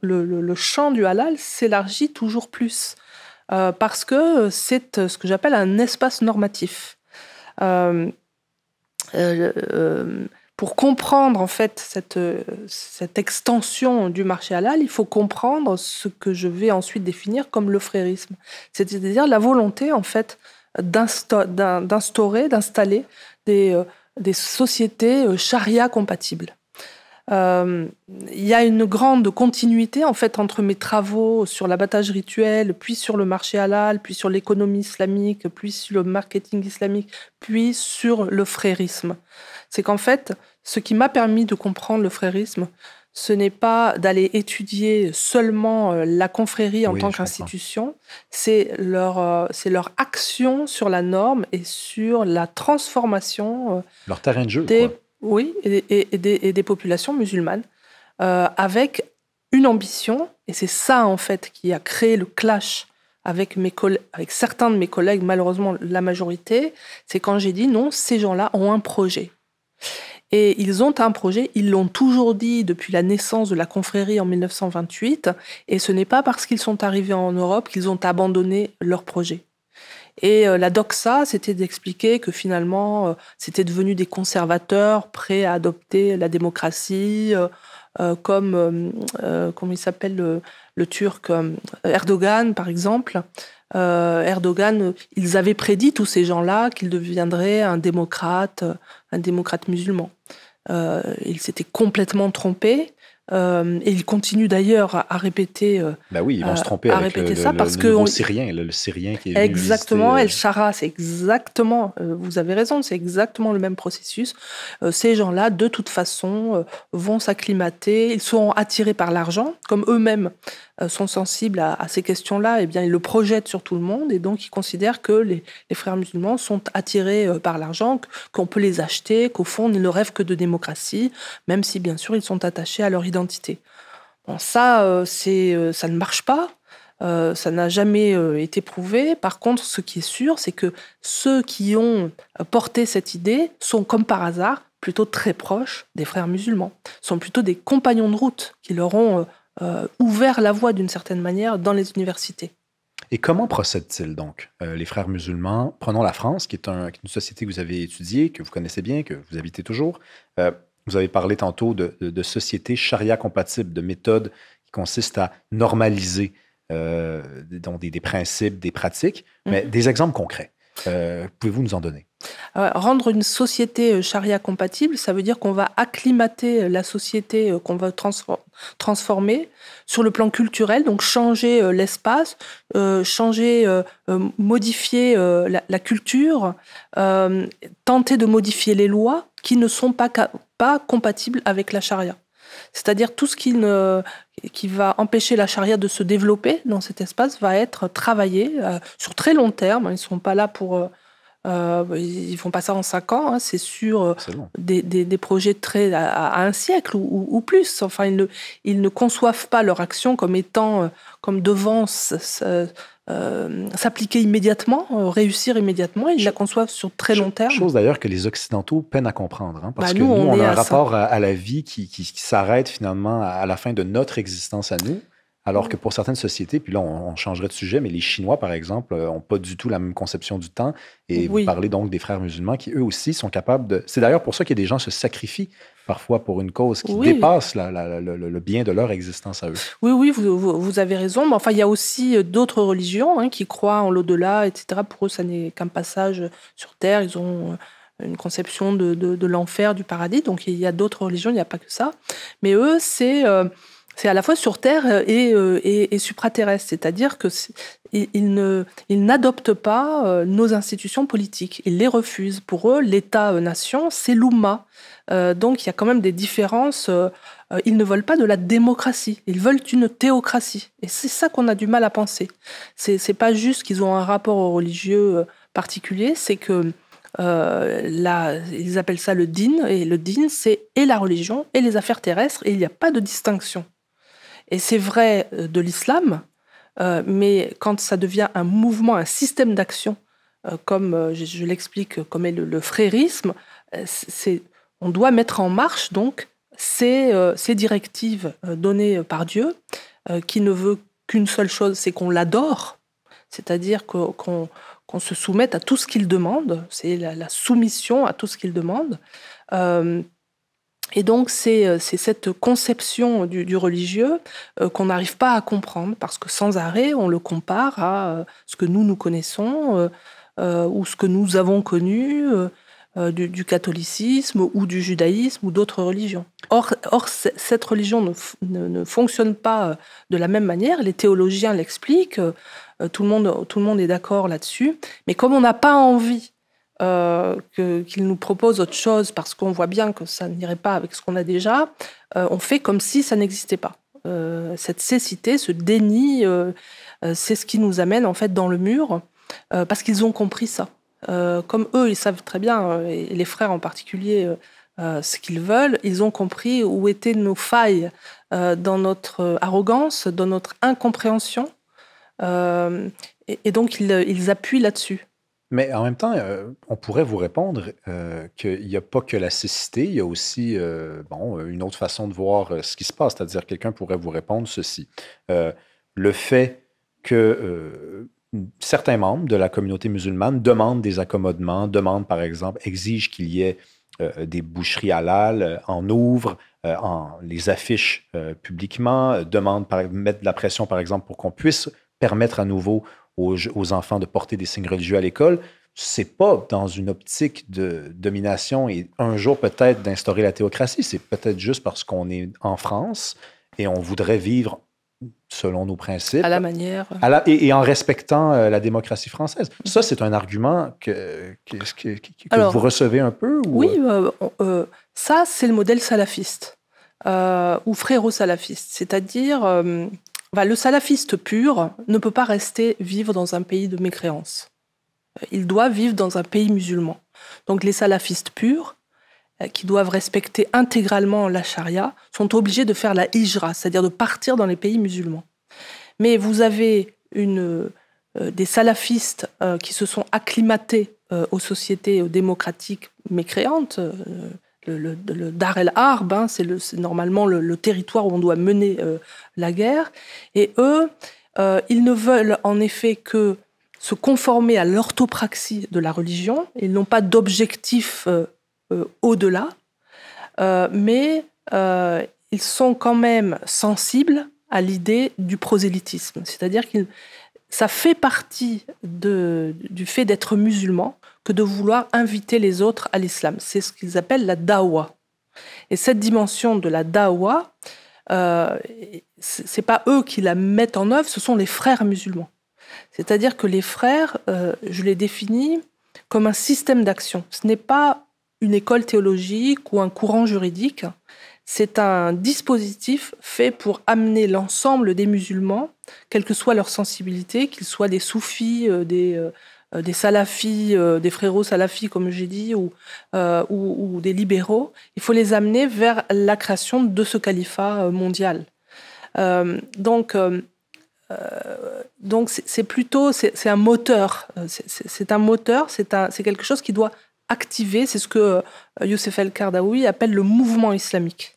Le champ du halal s'élargit toujours plus parce que c'est ce que j'appelle un espace normatif. Pour comprendre en fait cette extension du marché halal, il faut comprendre ce que je vais ensuite définir comme le frérisme, c'est-à-dire la volonté en fait d'installer des sociétés charia compatibles. Il y a une grande continuité en fait entre mes travaux sur l'abattage rituel, puis sur le marché halal, puis sur l'économie islamique, puis sur le marketing islamique, puis sur le frérisme. C'est qu'en fait, ce qui m'a permis de comprendre le frérisme, ce n'est pas d'aller étudier seulement la confrérie en tant qu'institution, c'est leur action sur la norme et sur la transformation leur terrain de jeu, et des populations musulmanes, avec une ambition, et c'est ça en fait qui a créé le clash avec certains de mes collègues, malheureusement la majorité, c'est quand j'ai dit non, ces gens-là ont un projet. Et ils ont un projet, ils l'ont toujours dit depuis la naissance de la confrérie en 1928, et ce n'est pas parce qu'ils sont arrivés en Europe qu'ils ont abandonné leur projet. Et la doxa, c'était d'expliquer que finalement, c'était devenu des conservateurs prêts à adopter la démocratie, comme comment il s'appelle le Turc, Erdogan par exemple. Erdogan, ils avaient prédit, tous ces gens-là, qu'il deviendrait un démocrate musulman. Ils s'étaient complètement trompés. Et ils continuent d'ailleurs à répéter, Ben oui, ils vont se tromper à avec répéter ça parce le que nouveau Syrien, le Syrien qui est venu exactement, visiter. El Chara, c'est exactement, vous avez raison, c'est exactement le même processus. Ces gens-là, de toute façon, vont s'acclimater, ils sont attirés par l'argent, comme eux-mêmes sont sensibles à ces questions-là, eh bien, ils le projettent sur tout le monde et donc ils considèrent que les frères musulmans sont attirés par l'argent, qu'on peut les acheter, qu'au fond, ils ne rêvent que de démocratie, même si, bien sûr, ils sont attachés à leur identité. Bon, ça, ça ne marche pas. Ça n'a jamais été prouvé. Par contre, ce qui est sûr, c'est que ceux qui ont porté cette idée sont, comme par hasard, plutôt très proches des frères musulmans. Sont plutôt des compagnons de route qui leur ont ouvert la voie d'une certaine manière dans les universités. Et comment procèdent-ils donc, les frères musulmans? Prenons la France, qui est une société que vous avez étudiée, que vous connaissez bien, que vous habitez toujours. Vous avez parlé tantôt de sociétés charia compatibles, de méthodes qui consistent à normaliser donc des principes, des pratiques, mais des exemples concrets. Pouvez-vous nous en donner? Rendre une société charia compatible, ça veut dire qu'on va acclimater la société qu'on va transformer sur le plan culturel, donc changer l'espace, modifier la culture, tenter de modifier les lois qui ne sont pas compatibles avec la charia. C'est-à-dire tout ce qui va empêcher la charia de se développer dans cet espace va être travaillé sur très long terme. Ils ne sont pas là pour... ils font pas ça en 5 ans, hein, c'est sur des projets à un siècle ou plus. Enfin, ils ne conçoivent pas leur action comme étant, comme devant s'appliquer immédiatement, réussir immédiatement. Ils la conçoivent sur très long terme. Chose d'ailleurs que les Occidentaux peinent à comprendre, hein, parce que nous, on a un rapport à la vie qui s'arrête finalement à la fin de notre existence à nous. Alors que pour certaines sociétés, puis là, on changerait de sujet, mais les Chinois, par exemple, n'ont pas du tout la même conception du temps. Et vous parlez donc des frères musulmans qui, eux aussi, sont capables de... C'est d'ailleurs pour ça que des gens se sacrifient parfois pour une cause qui dépasse le bien de leur existence à eux. Oui, vous avez raison. Mais enfin, il y a aussi d'autres religions qui croient en l'au-delà, etc. Pour eux, ça n'est qu'un passage sur Terre. Ils ont une conception de l'enfer, du paradis. Donc, il y a d'autres religions, il n'y a pas que ça. Mais eux, c'est à la fois sur Terre et supraterrestre. C'est-à-dire qu'ils n'adoptent pas nos institutions politiques. Ils les refusent. Pour eux, l'État-nation, c'est l'Oumma. Donc, il y a quand même des différences. Ils ne veulent pas de la démocratie. Ils veulent une théocratie. Et c'est ça qu'on a du mal à penser. C'est pas juste qu'ils ont un rapport aux religieux particulier, c'est que ils appellent ça le din. Et le din, c'est et la religion et les affaires terrestres. Et il n'y a pas de distinction. Et c'est vrai de l'islam, mais quand ça devient un mouvement, un système d'action, comme je l'explique, comme est le frérisme, on doit mettre en marche donc ces directives données par Dieu, qui ne veut qu'une seule chose, c'est qu'on l'adore, c'est-à-dire qu'on se soumette à tout ce qu'il demande, c'est la soumission à tout ce qu'il demande. Et donc, c'est cette conception du religieux qu'on n'arrive pas à comprendre, parce que sans arrêt, on le compare à ce que nous connaissons ou ce que nous avons connu du catholicisme ou du judaïsme ou d'autres religions. Or cette religion ne fonctionne pas de la même manière. Les théologiens l'expliquent, tout le monde est d'accord là-dessus. Mais comme on n'a pas envie qu'il nous propose autre chose parce qu'on voit bien que ça n'irait pas avec ce qu'on a déjà, on fait comme si ça n'existait pas. Cette cécité, ce déni, c'est ce qui nous amène en fait dans le mur, parce qu'ils ont compris ça. Comme eux, ils savent très bien, et les frères en particulier, ce qu'ils veulent, ils ont compris où étaient nos failles dans notre arrogance, dans notre incompréhension, et donc ils appuient là-dessus. Mais en même temps, on pourrait vous répondre qu'il n'y a pas que la cécité, il y a aussi une autre façon de voir ce qui se passe. C'est-à-dire, quelqu'un pourrait vous répondre ceci. Le fait que certains membres de la communauté musulmane demandent des accommodements, demandent, par exemple, exigent qu'il y ait des boucheries halal, en ouvrent, les affichent publiquement, demandent, mettre de la pression, par exemple, pour qu'on puisse permettre à nouveau aux enfants de porter des signes religieux à l'école. c'est pas dans une optique de domination et un jour peut-être d'instaurer la théocratie. C'est peut-être juste parce qu'on est en France et on voudrait vivre selon nos principes. À la manière. Et en respectant la démocratie française. Ça, c'est un argument que Alors, vous recevez un peu? Ou... Oui, ça, c'est le modèle salafiste ou fréro-salafiste. C'est-à-dire, le salafiste pur ne peut pas rester vivre dans un pays de mécréance. Il doit vivre dans un pays musulman. Donc les salafistes purs, qui doivent respecter intégralement la charia, sont obligés de faire la hijra, c'est-à-dire de partir dans les pays musulmans. Mais vous avez des salafistes qui se sont acclimatés aux sociétés démocratiques mécréantes. Le Dar el-Harb, c'est normalement le territoire où on doit mener la guerre. Et eux, ils ne veulent en effet que se conformer à l'orthopraxie de la religion. Ils n'ont pas d'objectif au-delà, mais ils sont quand même sensibles à l'idée du prosélytisme. C'est-à-dire que ça fait partie du fait d'être musulman que de vouloir inviter les autres à l'islam. C'est ce qu'ils appellent la dawa. Et cette dimension de la dawa, c'est pas eux qui la mettent en œuvre, ce sont les frères musulmans. C'est-à-dire que les frères, je les définis comme un système d'action. Ce n'est pas une école théologique ou un courant juridique. C'est un dispositif fait pour amener l'ensemble des musulmans, quelle que soit leur sensibilité, qu'ils soient des soufis, des salafis, des frérots salafis, comme j'ai dit, ou des libéraux. Il faut les amener vers la création de ce califat mondial. Donc c'est un moteur. C'est un moteur, c'est quelque chose qui doit activer. C'est ce que Youssef El-Qaradawi appelle le mouvement islamique.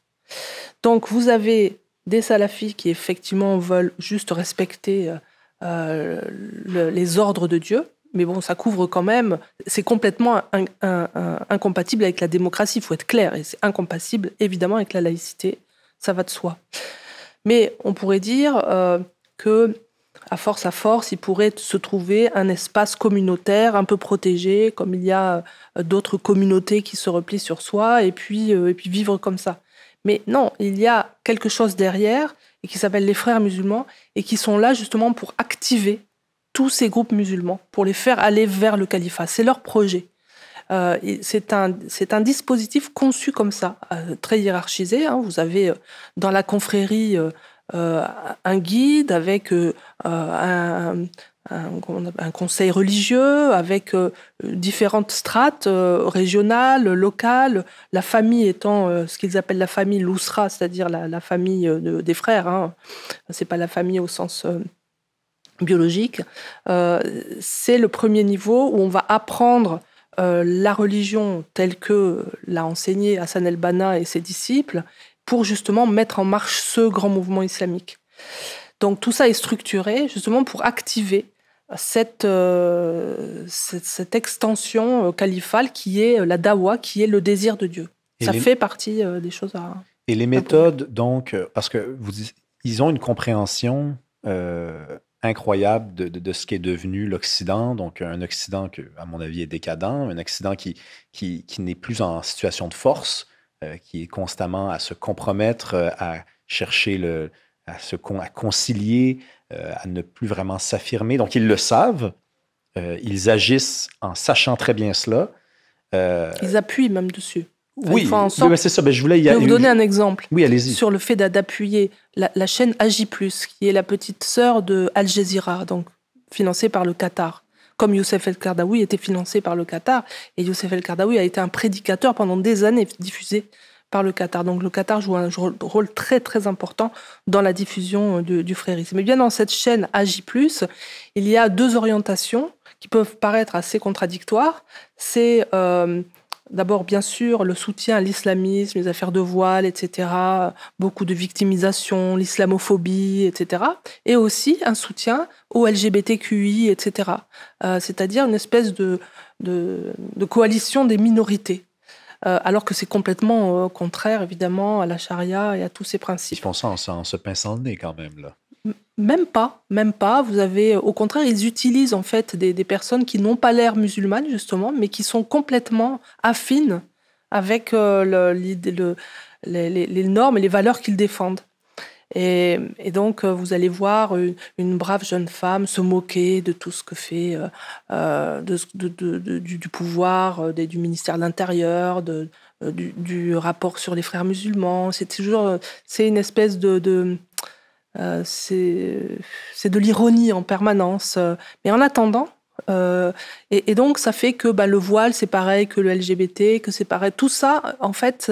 Donc vous avez des salafis qui effectivement veulent juste respecter les ordres de Dieu, mais bon, ça couvre quand même, c'est complètement incompatible avec la démocratie, il faut être clair, et c'est incompatible évidemment avec la laïcité, ça va de soi. Mais on pourrait dire que à force, il pourrait se trouver un espace communautaire un peu protégé, comme il y a d'autres communautés qui se replient sur soi, et puis vivre comme ça. Mais non, il y a quelque chose derrière, et qui s'appelle les frères musulmans, et qui sont là justement pour activer tous ces groupes musulmans, pour les faire aller vers le califat. C'est leur projet. C'est un dispositif conçu comme ça, très hiérarchisé. Vous avez dans la confrérie un guide avec un conseil religieux, avec différentes strates régionales, locales, la famille étant ce qu'ils appellent la famille l'Ousra, c'est-à-dire la famille des frères. C'est pas la famille au sens biologique. C'est le premier niveau où on va apprendre la religion telle que l'a enseignée Hassan el-Banna et ses disciples pour justement mettre en marche ce grand mouvement islamique. Donc tout ça est structuré justement pour activer cette extension califale qui est la dawa, qui est le désir de Dieu. Ça fait partie des choses à... Et les méthodes, donc, parce que ils ont une compréhension incroyable de ce qui est devenu l'Occident, donc un Occident qui, à mon avis, est décadent, un Occident qui n'est plus en situation de force, qui est constamment à se compromettre, à chercher à concilier, à ne plus vraiment s'affirmer. Donc, ils le savent, ils agissent en sachant très bien cela. Ils appuient même dessus. Oui, c'est ça. Je voulais vous donner un exemple. Oui, allez-y. Sur le fait d'appuyer la chaîne AJ+, qui est la petite sœur de Al Jazeera, donc financée par le Qatar. Comme Youssef El-Qaradawi était financé par le Qatar, et Youssef El-Qaradawi a été un prédicateur pendant des années diffusé par le Qatar. Donc le Qatar joue un rôle très très important dans la diffusion du frérisme. Mais bien dans cette chaîne AJ+, il y a deux orientations qui peuvent paraître assez contradictoires. C'est d'abord, bien sûr, le soutien à l'islamisme, les affaires de voile, etc., beaucoup de victimisation, l'islamophobie, etc., et aussi un soutien aux LGBTQI, etc., c'est-à-dire une espèce de coalition des minorités, alors que c'est complètement contraire, évidemment, à la charia et à tous ces principes. Ils font ça en se pinçant le nez, quand même, là. Même pas, même pas. Vous avez, au contraire, ils utilisent en fait des personnes qui n'ont pas l'air musulmanes justement, mais qui sont complètement affines avec les normes et les valeurs qu'ils défendent. Et donc, vous allez voir une brave jeune femme se moquer de tout ce que fait du pouvoir, du ministère de l'Intérieur, du rapport sur les frères musulmans. C'est une espèce c'est de l'ironie en permanence. Mais en attendant, et donc ça fait que le voile, c'est pareil que le LGBT, que c'est pareil. Tout ça, en fait,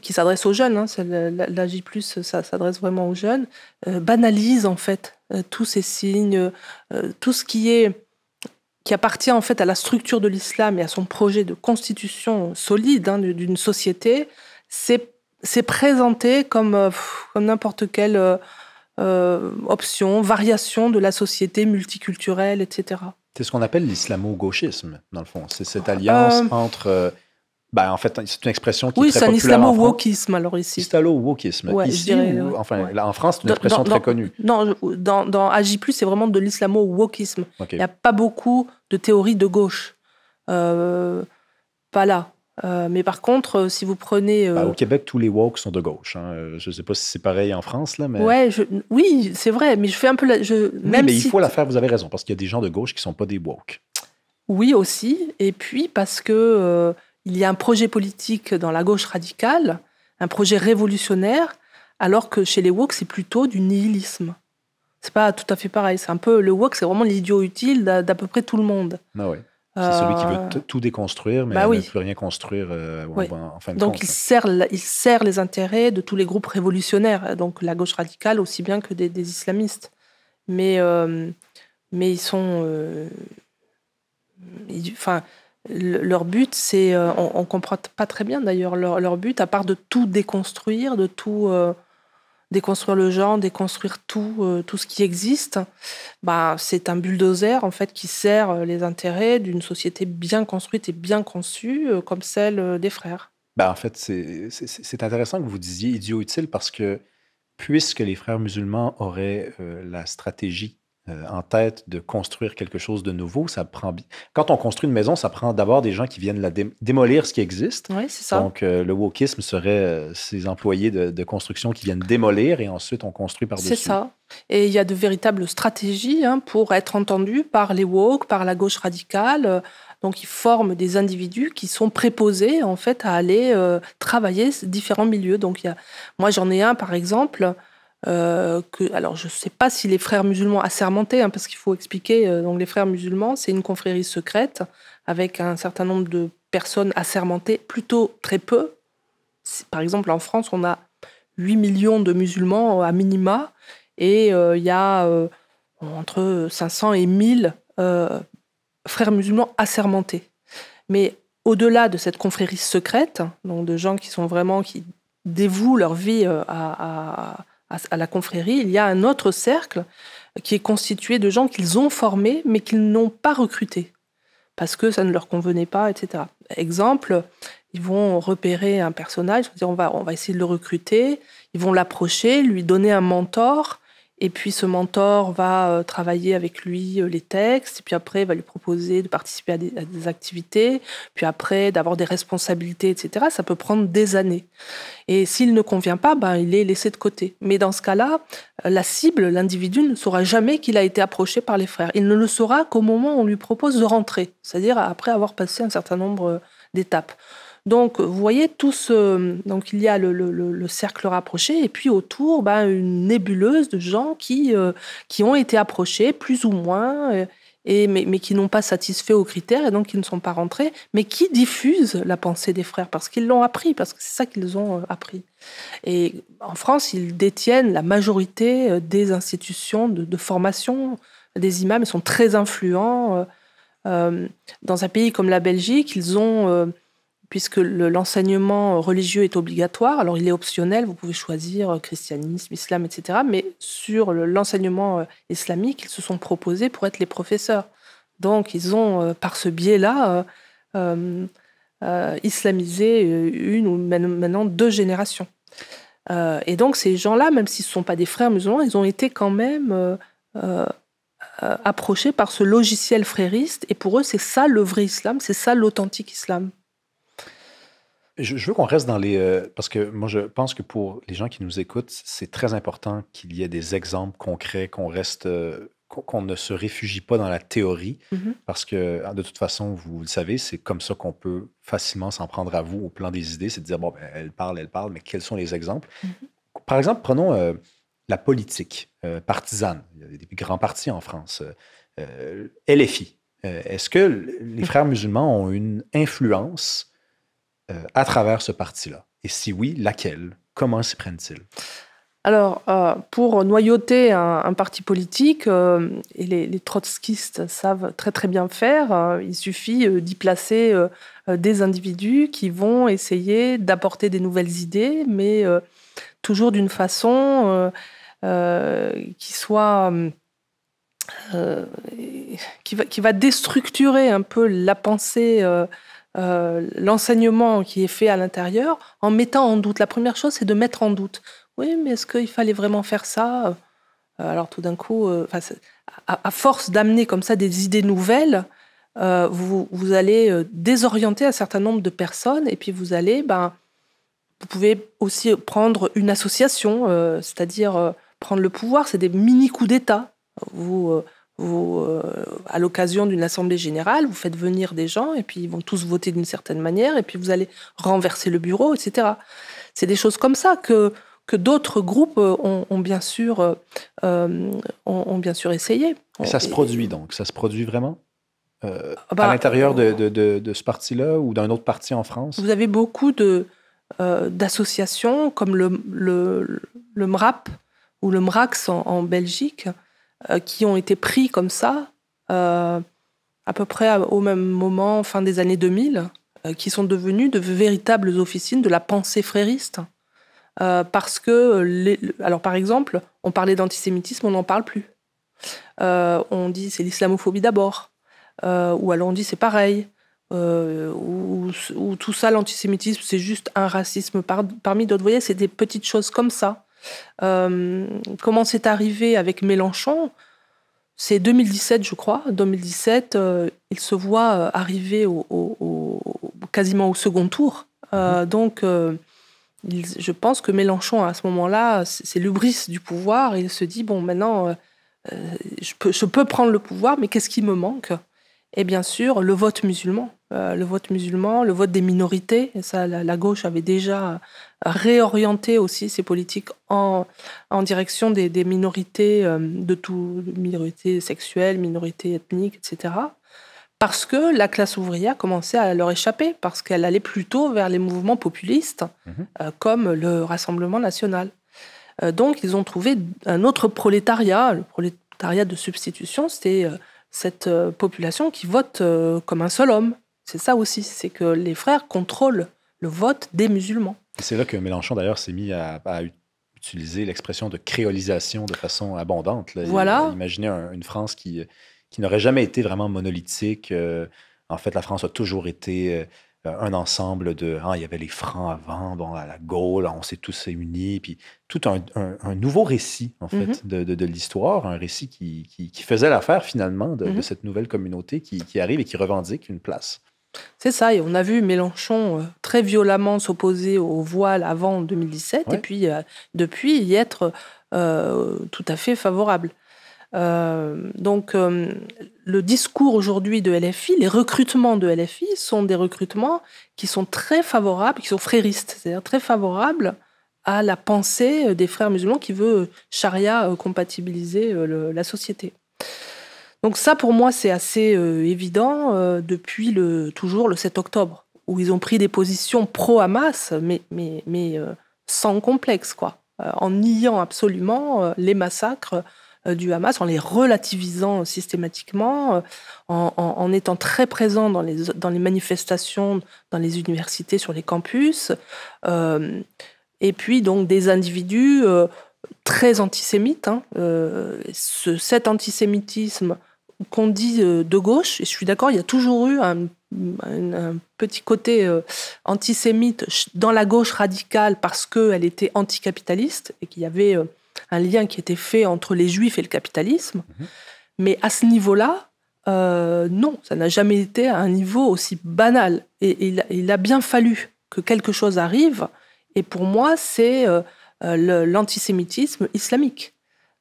qui s'adresse aux jeunes, hein, la J+, ça s'adresse vraiment aux jeunes, banalise en fait tous ces signes, tout ce qui appartient en fait à la structure de l'islam et à son projet de constitution solide d'une société, c'est présenté comme n'importe quelle option, variation de la société multiculturelle, etc. C'est ce qu'on appelle l'islamo-gauchisme, dans le fond. C'est cette alliance entre... en fait, c'est une expression qui est très populaire en France. Oui, c'est un islamo-wokisme, alors ici. Islamo-wokisme. Ouais, ici, ouais. Là, en France, c'est une expression très connue. Non, dans AJ+, c'est vraiment de l'islamo-wokisme. Okay. Il n'y a pas beaucoup de théories de gauche. Pas là. Mais par contre, si vous prenez... au Québec, tous les woke sont de gauche. Hein. Je ne sais pas si c'est pareil en France, là, mais... Ouais, oui, c'est vrai, mais je fais un peu... mais il faut la faire, vous avez raison, parce qu'il y a des gens de gauche qui ne sont pas des woke. Oui, aussi. Et puis, parce que il y a un projet politique dans la gauche radicale, un projet révolutionnaire, alors que chez les woke, c'est plutôt du nihilisme. C'est pas tout à fait pareil. C'est un peu... Le woke, c'est vraiment l'idiot utile d'à peu près tout le monde. Ah oui. C'est celui qui veut tout déconstruire, mais ne peut rien construire oui. en fin de donc, compte. Il sert les intérêts de tous les groupes révolutionnaires, donc la gauche radicale aussi bien que des islamistes. Mais ils sont... leur but, c'est... on ne comprend pas très bien, d'ailleurs, leur but, à part de tout déconstruire, de tout... déconstruire le genre, déconstruire tout ce qui existe, c'est un bulldozer en fait qui sert les intérêts d'une société bien construite et bien conçue comme celle des frères. En fait, c'est intéressant que vous disiez idiot utile parce que puisque les frères musulmans auraient la stratégie en tête de construire quelque chose de nouveau, ça prend... Quand on construit une maison, ça prend d'abord des gens qui viennent démolir ce qui existe. Oui, c'est ça. Donc, le wokisme serait ces employés de construction qui viennent démolir et ensuite on construit par-dessus. C'est ça. Et il y a de véritables stratégies pour être entendus par les woke, par la gauche radicale. Donc, ils forment des individus qui sont préposés en fait à aller travailler différents milieux. Donc, moi, j'en ai un, par exemple... alors, je ne sais pas si les frères musulmans assermentés, parce qu'il faut expliquer, donc les frères musulmans, c'est une confrérie secrète avec un certain nombre de personnes assermentées, plutôt très peu. Par exemple, en France, on a 8 millions de musulmans à minima, et il y a entre 500 et 1000 frères musulmans assermentés. Mais au-delà de cette confrérie secrète, donc de gens qui dévouent leur vie à la confrérie, il y a un autre cercle qui est constitué de gens qu'ils ont formés, mais qu'ils n'ont pas recrutés, parce que ça ne leur convenait pas, etc. Exemple, ils vont repérer un personnage, on va essayer de le recruter, ils vont l'approcher, lui donner un mentor, et puis ce mentor va travailler avec lui les textes, et puis après il va lui proposer de participer à des activités, puis après d'avoir des responsabilités, etc. Ça peut prendre des années. Et s'il ne convient pas, il est laissé de côté. Mais dans ce cas-là, la cible, l'individu, ne saura jamais qu'il a été approché par les frères. Il ne le saura qu'au moment où on lui propose de rentrer, c'est-à-dire après avoir passé un certain nombre d'étapes. Donc, vous voyez, donc il y a le cercle rapproché, et puis autour, une nébuleuse de gens qui ont été approchés, plus ou moins, mais qui n'ont pas satisfait aux critères, et donc qui ne sont pas rentrés, mais qui diffusent la pensée des frères, parce qu'ils l'ont appris, parce que c'est ça qu'ils ont appris. Et en France, ils détiennent la majorité des institutions de formation des imams, ils sont très influents. Dans un pays comme la Belgique, ils ont... puisque l'enseignement religieux est obligatoire, alors il est optionnel, vous pouvez choisir christianisme, islam, etc. Mais sur l'enseignement islamique, ils se sont proposés pour être les professeurs. Donc ils ont, par ce biais-là, islamisé une ou maintenant 2 générations. Et donc ces gens-là, même s'ils ne sont pas des frères musulmans, ils ont été quand même approchés par ce logiciel frériste. Et pour eux, c'est ça le vrai islam, c'est ça l'authentique islam. Je veux qu'on reste dans les... parce que moi, je pense que pour les gens qui nous écoutent, c'est très important qu'il y ait des exemples concrets, qu'on reste... qu'on ne se réfugie pas dans la théorie, parce que de toute façon, vous le savez, c'est comme ça qu'on peut facilement s'en prendre à vous au plan des idées, c'est de dire, bon, ben, elle parle, mais quels sont les exemples? Par exemple, prenons la politique partisane. Il y a des grands partis en France. LFI. Est-ce que les frères musulmans ont une influence à travers ce parti-là? Et si oui, laquelle? Comment s'y prennent-ils? Alors, pour noyauter un parti politique, et les trotskistes savent très très bien faire, il suffit d'y placer des individus qui vont essayer d'apporter des nouvelles idées, mais toujours d'une façon qui soit... qui va déstructurer un peu la pensée, l'enseignement qui est fait à l'intérieur, en mettant en doute. La première chose, c'est de mettre en doute. Oui, mais est-ce qu'il fallait vraiment faire ça? Alors tout d'un coup, à force d'amener comme ça des idées nouvelles, vous allez désorienter un certain nombre de personnes, et puis vous pouvez aussi prendre une association, c'est-à-dire prendre le pouvoir, c'est des mini-coups d'État. À l'occasion d'une assemblée générale, vous faites venir des gens, et puis ils vont tous voter d'une certaine manière, et puis vous allez renverser le bureau, etc. C'est des choses comme ça que d'autres groupes ont bien sûr essayé. Et ça se produit donc? Ça se produit vraiment? À l'intérieur de ce parti-là ou d'un autre parti en France? Vous avez beaucoup d'associations comme le MRAP ou le MRAX en Belgique, qui ont été pris comme ça, à peu près au même moment, fin des années 2000, qui sont devenus de véritables officines de la pensée frériste. Parce que, alors par exemple, on parlait d'antisémitisme, on n'en parle plus. On dit c'est l'islamophobie d'abord, ou alors on dit c'est pareil, ou tout ça, l'antisémitisme, c'est juste un racisme parmi d'autres. Vous voyez, c'est des petites choses comme ça. Comment c'est arrivé avec Mélenchon? C'est 2017, je crois. 2017, il se voit arriver quasiment au second tour. Donc, je pense que Mélenchon, à ce moment-là, c'est l'hubris du pouvoir. Il se dit, bon, maintenant, je peux prendre le pouvoir, mais qu'est-ce qui me manque? Et bien sûr, le vote musulman. Le vote des minorités. Et ça, la gauche avait déjà réorienté aussi ses politiques en direction des minorités, minorités sexuelles, minorités ethniques, etc. Parce que la classe ouvrière commençait à leur échapper, parce qu'elle allait plutôt vers les mouvements populistes, comme le Rassemblement national. Donc, ils ont trouvé un autre prolétariat. Le prolétariat de substitution, c'était cette population qui vote comme un seul homme. C'est ça aussi, c'est que les frères contrôlent le vote des musulmans. C'est là que Mélenchon, d'ailleurs, s'est mis à utiliser l'expression de créolisation de façon abondante. Là. Voilà. Imaginez une France qui n'aurait jamais été vraiment monolithique. En fait, la France a toujours été un ensemble de... il y avait les Francs avant, bon, à la Gaule, on s'est tous unis, puis tout un nouveau récit, en fait, de l'histoire, un récit qui faisait l'affaire, finalement, de cette nouvelle communauté qui arrive et qui revendique une place. C'est ça, et on a vu Mélenchon très violemment s'opposer au voile avant 2017, et puis depuis y être tout à fait favorable. Donc, le discours aujourd'hui de LFI, les recrutements de LFI sont des recrutements qui sont très favorables, qui sont fréristes, c'est-à-dire très favorables à la pensée des frères musulmans qui veut charia compatibiliser la société. Donc ça, pour moi, c'est assez évident depuis toujours le 7 octobre, où ils ont pris des positions pro-Hamas, mais sans complexe, quoi, en niant absolument les massacres du Hamas, en les relativisant systématiquement, en étant très présent dans les manifestations, dans les universités, sur les campus, et puis donc des individus très antisémites. Cet antisémitisme qu'on dit de gauche, et je suis d'accord, il y a toujours eu un petit côté antisémite dans la gauche radicale parce qu'elle était anticapitaliste et qu'il y avait un lien qui était fait entre les juifs et le capitalisme. Mais à ce niveau-là, non, ça n'a jamais été à un niveau aussi banal. Et il a bien fallu que quelque chose arrive. Et pour moi, c'est l'antisémitisme islamique.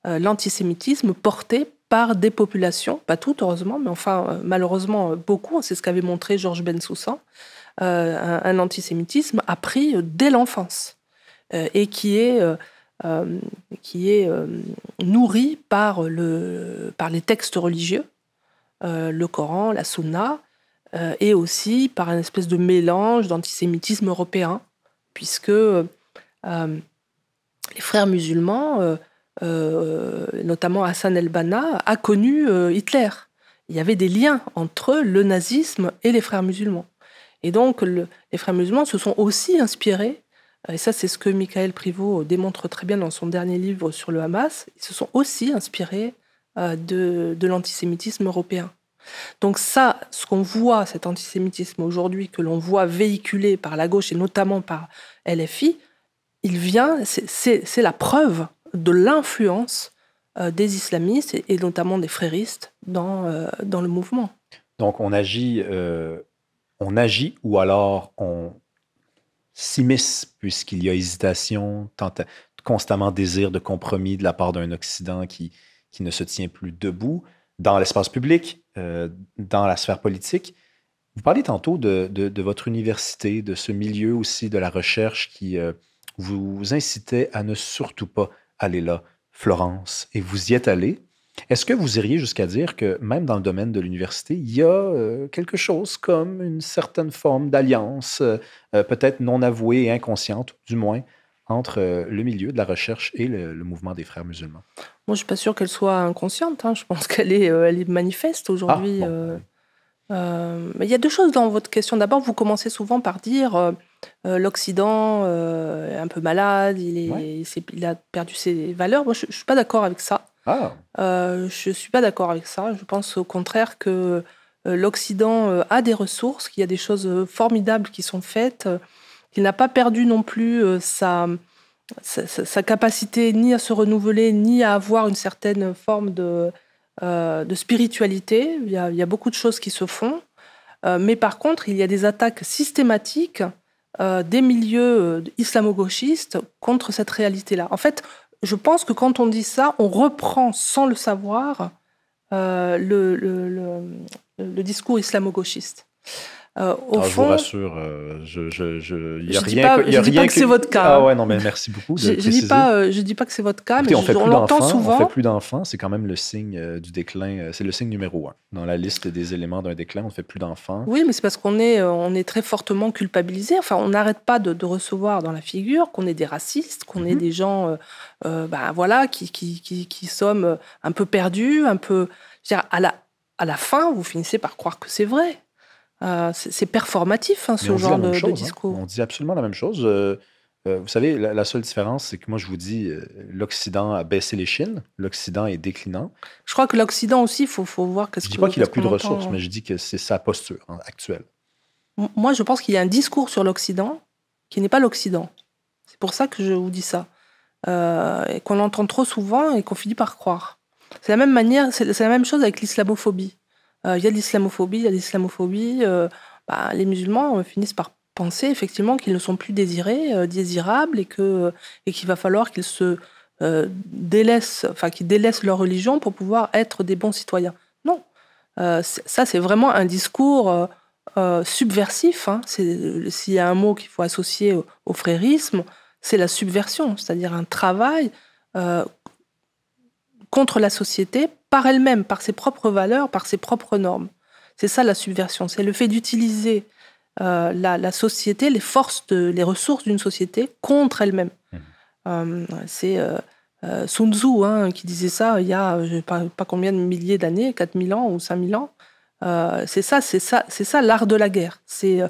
L'antisémitisme porté par des populations, pas toutes heureusement, mais enfin malheureusement beaucoup, c'est ce qu'avait montré Georges Bensoussan, un antisémitisme appris dès l'enfance et qui est nourri par les textes religieux, le Coran, la Sunna, et aussi par une espèce de mélange d'antisémitisme européen, puisque les frères musulmans, notamment Hassan el-Banna, a connu Hitler. Il y avait des liens entre le nazisme et les frères musulmans. Et donc, les frères musulmans se sont aussi inspirés, et ça c'est ce que Michael Privot démontre très bien dans son dernier livre sur le Hamas, ils se sont aussi inspirés de l'antisémitisme européen. Donc ça, ce qu'on voit, cet antisémitisme aujourd'hui, que l'on voit véhiculé par la gauche et notamment par LFI, il vient, c'est la preuve de l'influence des islamistes et notamment des fréristes dans le mouvement. Donc on agit ou alors on s'immisce puisqu'il y a hésitation, constamment désir de compromis de la part d'un Occident qui ne se tient plus debout dans l'espace public, dans la sphère politique. Vous parlez tantôt de votre université, de ce milieu aussi de la recherche qui vous incitait à ne surtout pas aller là, Florence, et vous y êtes allé. Est-ce que vous iriez jusqu'à dire que même dans le domaine de l'université, il y a quelque chose comme une certaine forme d'alliance, peut-être non avouée et inconsciente, du moins, entre le milieu de la recherche et le mouvement des frères musulmans? Moi, je ne suis pas sûre qu'elle soit inconsciente. Je pense qu'elle est manifeste aujourd'hui. Mais il y a deux choses dans votre question. D'abord, vous commencez souvent par dire l'Occident est un peu malade, il a perdu ses valeurs. Moi, je ne suis pas d'accord avec ça. Je ne suis pas d'accord avec ça. Je pense au contraire que l'Occident a des ressources, qu'il y a des choses formidables qui sont faites, qu'il n'a pas perdu non plus sa capacité ni à se renouveler, ni à avoir une certaine forme de spiritualité. Il y a beaucoup de choses qui se font. Mais par contre, il y a des attaques systématiques des milieux islamo-gauchistes contre cette réalité-là. En fait, je pense que quand on dit ça, on reprend sans le savoir le discours islamo-gauchiste. Au fond, je vous rassure, je dis pas que c'est votre cas. Ah ouais, non, mais merci beaucoup de préciser. Je dis pas que c'est votre cas, mais on l'entend souvent. On fait plus d'enfants, c'est quand même le signe du déclin. C'est le signe numéro 1 dans la liste des éléments d'un déclin. On ne fait plus d'enfants. Oui, mais c'est parce qu'on est très fortement culpabilisé. Enfin, on n'arrête pas de recevoir dans la figure qu'on est des racistes, qu'on est des gens, qui sommes un peu perdus, un peu. Je veux dire, à la fin, vous finissez par croire que c'est vrai. C'est performatif, ce genre de discours. On dit absolument la même chose. Vous savez, la seule différence, c'est que moi, je vous dis, l'Occident a baissé les chines, l'Occident est déclinant. Je crois que l'Occident aussi, il faut voir Je ne dis pas qu'il n'a plus de ressources, mais je dis que c'est sa posture actuelle. Moi, je pense qu'il y a un discours sur l'Occident qui n'est pas l'Occident. C'est pour ça que je vous dis ça. Et qu'on entend trop souvent et qu'on finit par croire. C'est la même manière, c'est la même chose avec l'islamophobie. Il y a de l'islamophobie, les musulmans finissent par penser effectivement qu'ils ne sont plus désirables et qu'il va falloir qu'ils se qu'ils délaissent leur religion pour pouvoir être des bons citoyens. Non, ça c'est vraiment un discours subversif. S'il y a un mot qu'il faut associer au frérisme, c'est la subversion, c'est-à-dire un travail contre la société, par elle-même, par ses propres valeurs, par ses propres normes. C'est ça la subversion, c'est le fait d'utiliser la société, les ressources d'une société contre elle-même. C'est Sun Tzu qui disait ça il y a je sais pas combien de milliers d'années, 4000 ans ou 5000 ans. C'est ça l'art de la guerre. C'est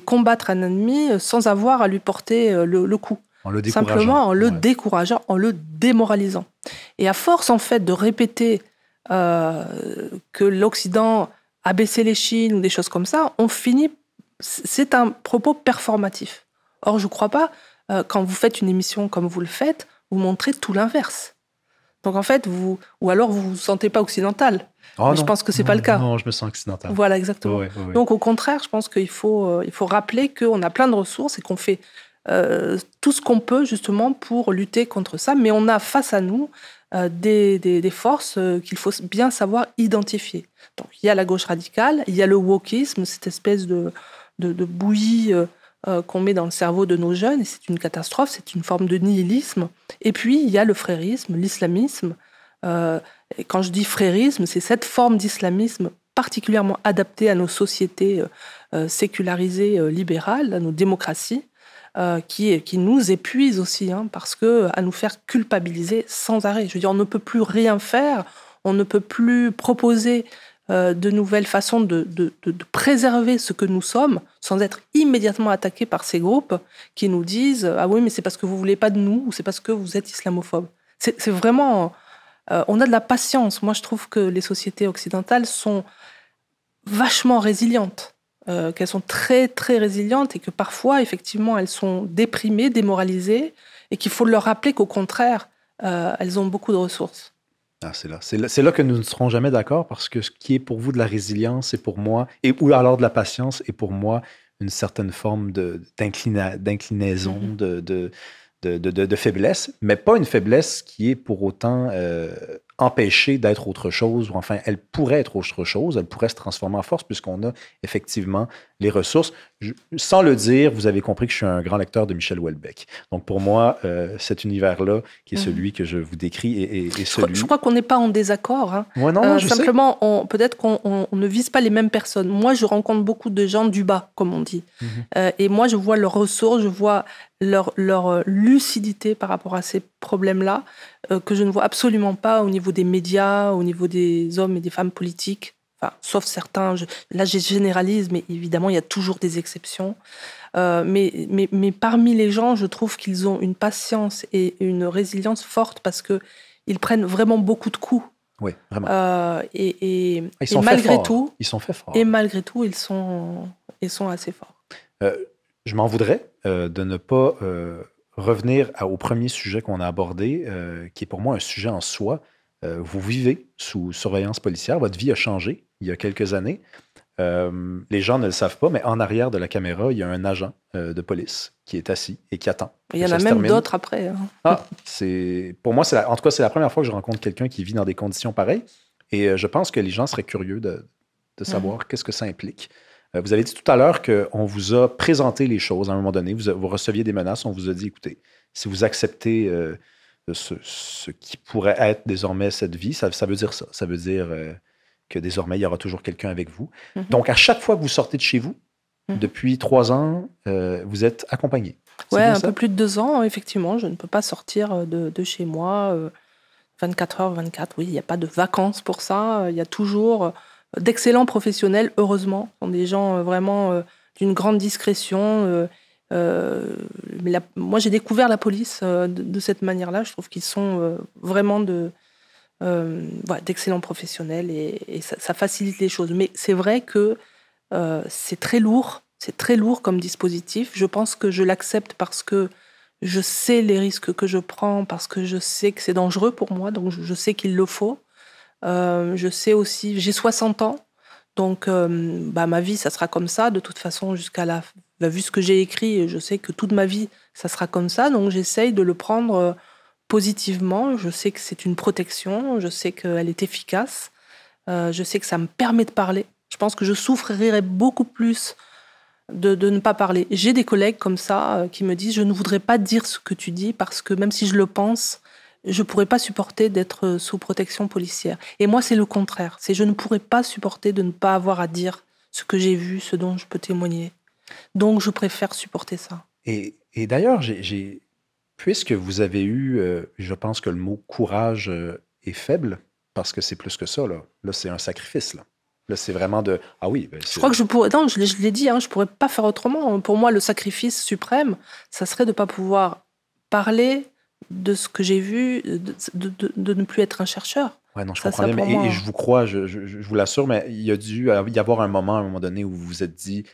combattre un ennemi sans avoir à lui porter le coup. Simplement en le décourageant, en le démoralisant. Et à force, en fait, de répéter que l'Occident abaisser l'échine ou des choses comme ça, on finit... C'est un propos performatif. Or, je ne crois pas, quand vous faites une émission comme vous le faites, vous montrez tout l'inverse. Donc en fait, ou alors vous ne vous sentez pas occidental. Oh, je pense que ce n'est pas le cas. Non, je me sens occidental. Voilà, exactement. Ouais. Donc au contraire, je pense qu'il faut rappeler qu'on a plein de ressources et qu'on fait tout ce qu'on peut justement pour lutter contre ça. Mais on a face à nous des forces qu'il faut bien savoir identifier. Donc il y a la gauche radicale, il y a le wokisme, cette espèce de bouillie qu'on met dans le cerveau de nos jeunes, et c'est une catastrophe, c'est une forme de nihilisme. Et puis, il y a le frérisme, l'islamisme. Et quand je dis frérisme, c'est cette forme d'islamisme particulièrement adaptée à nos sociétés sécularisées, libérales, à nos démocraties, qui nous épuise aussi, parce que à nous faire culpabiliser sans arrêt. Je veux dire, on ne peut plus rien faire, on ne peut plus proposer de nouvelles façons de préserver ce que nous sommes sans être immédiatement attaqués par ces groupes qui nous disent « Ah oui, mais c'est parce que vous ne voulez pas de nous ou c'est parce que vous êtes islamophobe ». C'est vraiment... on a de la patience. Moi, je trouve que les sociétés occidentales sont vachement résilientes, qu'elles sont très, très résilientes et que parfois, effectivement, elles sont déprimées, démoralisées et qu'il faut leur rappeler qu'au contraire, elles ont beaucoup de ressources. Ah, c'est là que nous ne serons jamais d'accord parce que ce qui est pour vous de la résilience, c'est pour moi, ou alors de la patience, est pour moi une certaine forme d'inclinaison, de faiblesse, mais pas une faiblesse qui est pour autant empêchée d'être autre chose, ou enfin, elle pourrait être autre chose, elle pourrait se transformer en force puisqu'on a effectivement les ressources. Sans le dire, vous avez compris que je suis un grand lecteur de Michel Houellebecq. Donc pour moi, cet univers-là, qui est celui que je vous décris, est celui... Je crois qu'on n'est pas en désaccord. Ouais, non, simplement, peut-être qu'on ne vise pas les mêmes personnes. Moi, je rencontre beaucoup de gens du bas, comme on dit. Et moi, je vois leurs ressources, je vois leur lucidité par rapport à ces problèmes-là, que je ne vois absolument pas au niveau des médias, au niveau des hommes et des femmes politiques. Enfin, sauf certains, là je généralise, mais évidemment il y a toujours des exceptions. Mais parmi les gens, je trouve qu'ils ont une patience et une résilience forte parce qu'ils prennent vraiment beaucoup de coups. Oui, vraiment. Et malgré tout, ils sont faits forts. Et malgré tout, ils sont assez forts. Je m'en voudrais de ne pas revenir au premier sujet qu'on a abordé, qui est pour moi un sujet en soi. Vous vivez sous surveillance policière. Votre vie a changé il y a quelques années. Les gens ne le savent pas, mais en arrière de la caméra, il y a un agent de police qui est assis et qui attend. Il y en a même d'autres après. Pour moi, en tout cas, c'est la première fois que je rencontre quelqu'un qui vit dans des conditions pareilles. Et je pense que les gens seraient curieux de savoir qu'est-ce que ça implique. Vous avez dit tout à l'heure qu'on vous a présenté les choses à un moment donné. Vous receviez des menaces. On vous a dit, écoutez, si vous acceptez ce qui pourrait être désormais cette vie, ça veut dire ça. Ça veut dire que désormais, il y aura toujours quelqu'un avec vous. Donc, à chaque fois que vous sortez de chez vous, depuis 3 ans, vous êtes accompagné. Oui, un peu plus de 2 ans, effectivement. Je ne peux pas sortir de chez moi 24h/24. Oui, il n'y a pas de vacances pour ça. Il y a toujours d'excellents professionnels, heureusement. Ce sont des gens vraiment d'une grande discrétion. Moi, j'ai découvert la police de cette manière-là. Je trouve qu'ils sont vraiment d'excellents professionnels et ça facilite les choses. Mais c'est vrai que c'est très lourd comme dispositif. Je pense que je l'accepte parce que je sais les risques que je prends, parce que je sais que c'est dangereux pour moi, donc je sais qu'il le faut. Je sais aussi, j'ai 60 ans, donc ma vie, ça sera comme ça, de toute façon, vu ce que j'ai écrit, je sais que toute ma vie, ça sera comme ça, donc j'essaye de le prendre positivement. Je sais que c'est une protection, je sais qu'elle est efficace, je sais que ça me permet de parler. Je pense que je souffrirais beaucoup plus de ne pas parler. J'ai des collègues comme ça qui me disent « Je ne voudrais pas dire ce que tu dis parce que même si je le pense, je ne pourrais pas supporter d'être sous protection policière. » Et moi, c'est le contraire. Je ne pourrais pas supporter de ne pas avoir à dire ce que j'ai vu, ce dont je peux témoigner. Donc, je préfère supporter ça. Et d'ailleurs, puisque vous avez eu, je pense que le mot courage est faible, parce que c'est plus que ça, là. Là, c'est un sacrifice, là. Là, c'est vraiment de... Ah oui... je crois que je pourrais... Non, je l'ai dit, je ne pourrais pas faire autrement. Pour moi, le sacrifice suprême, ça serait de ne pas pouvoir parler de ce que j'ai vu, de ne plus être un chercheur. Ouais, non, je Ça, comprends bien. pour Et moi. je vous crois, je vous l'assure, mais il y a dû y avoir un moment, à un moment donné, où vous vous êtes dit,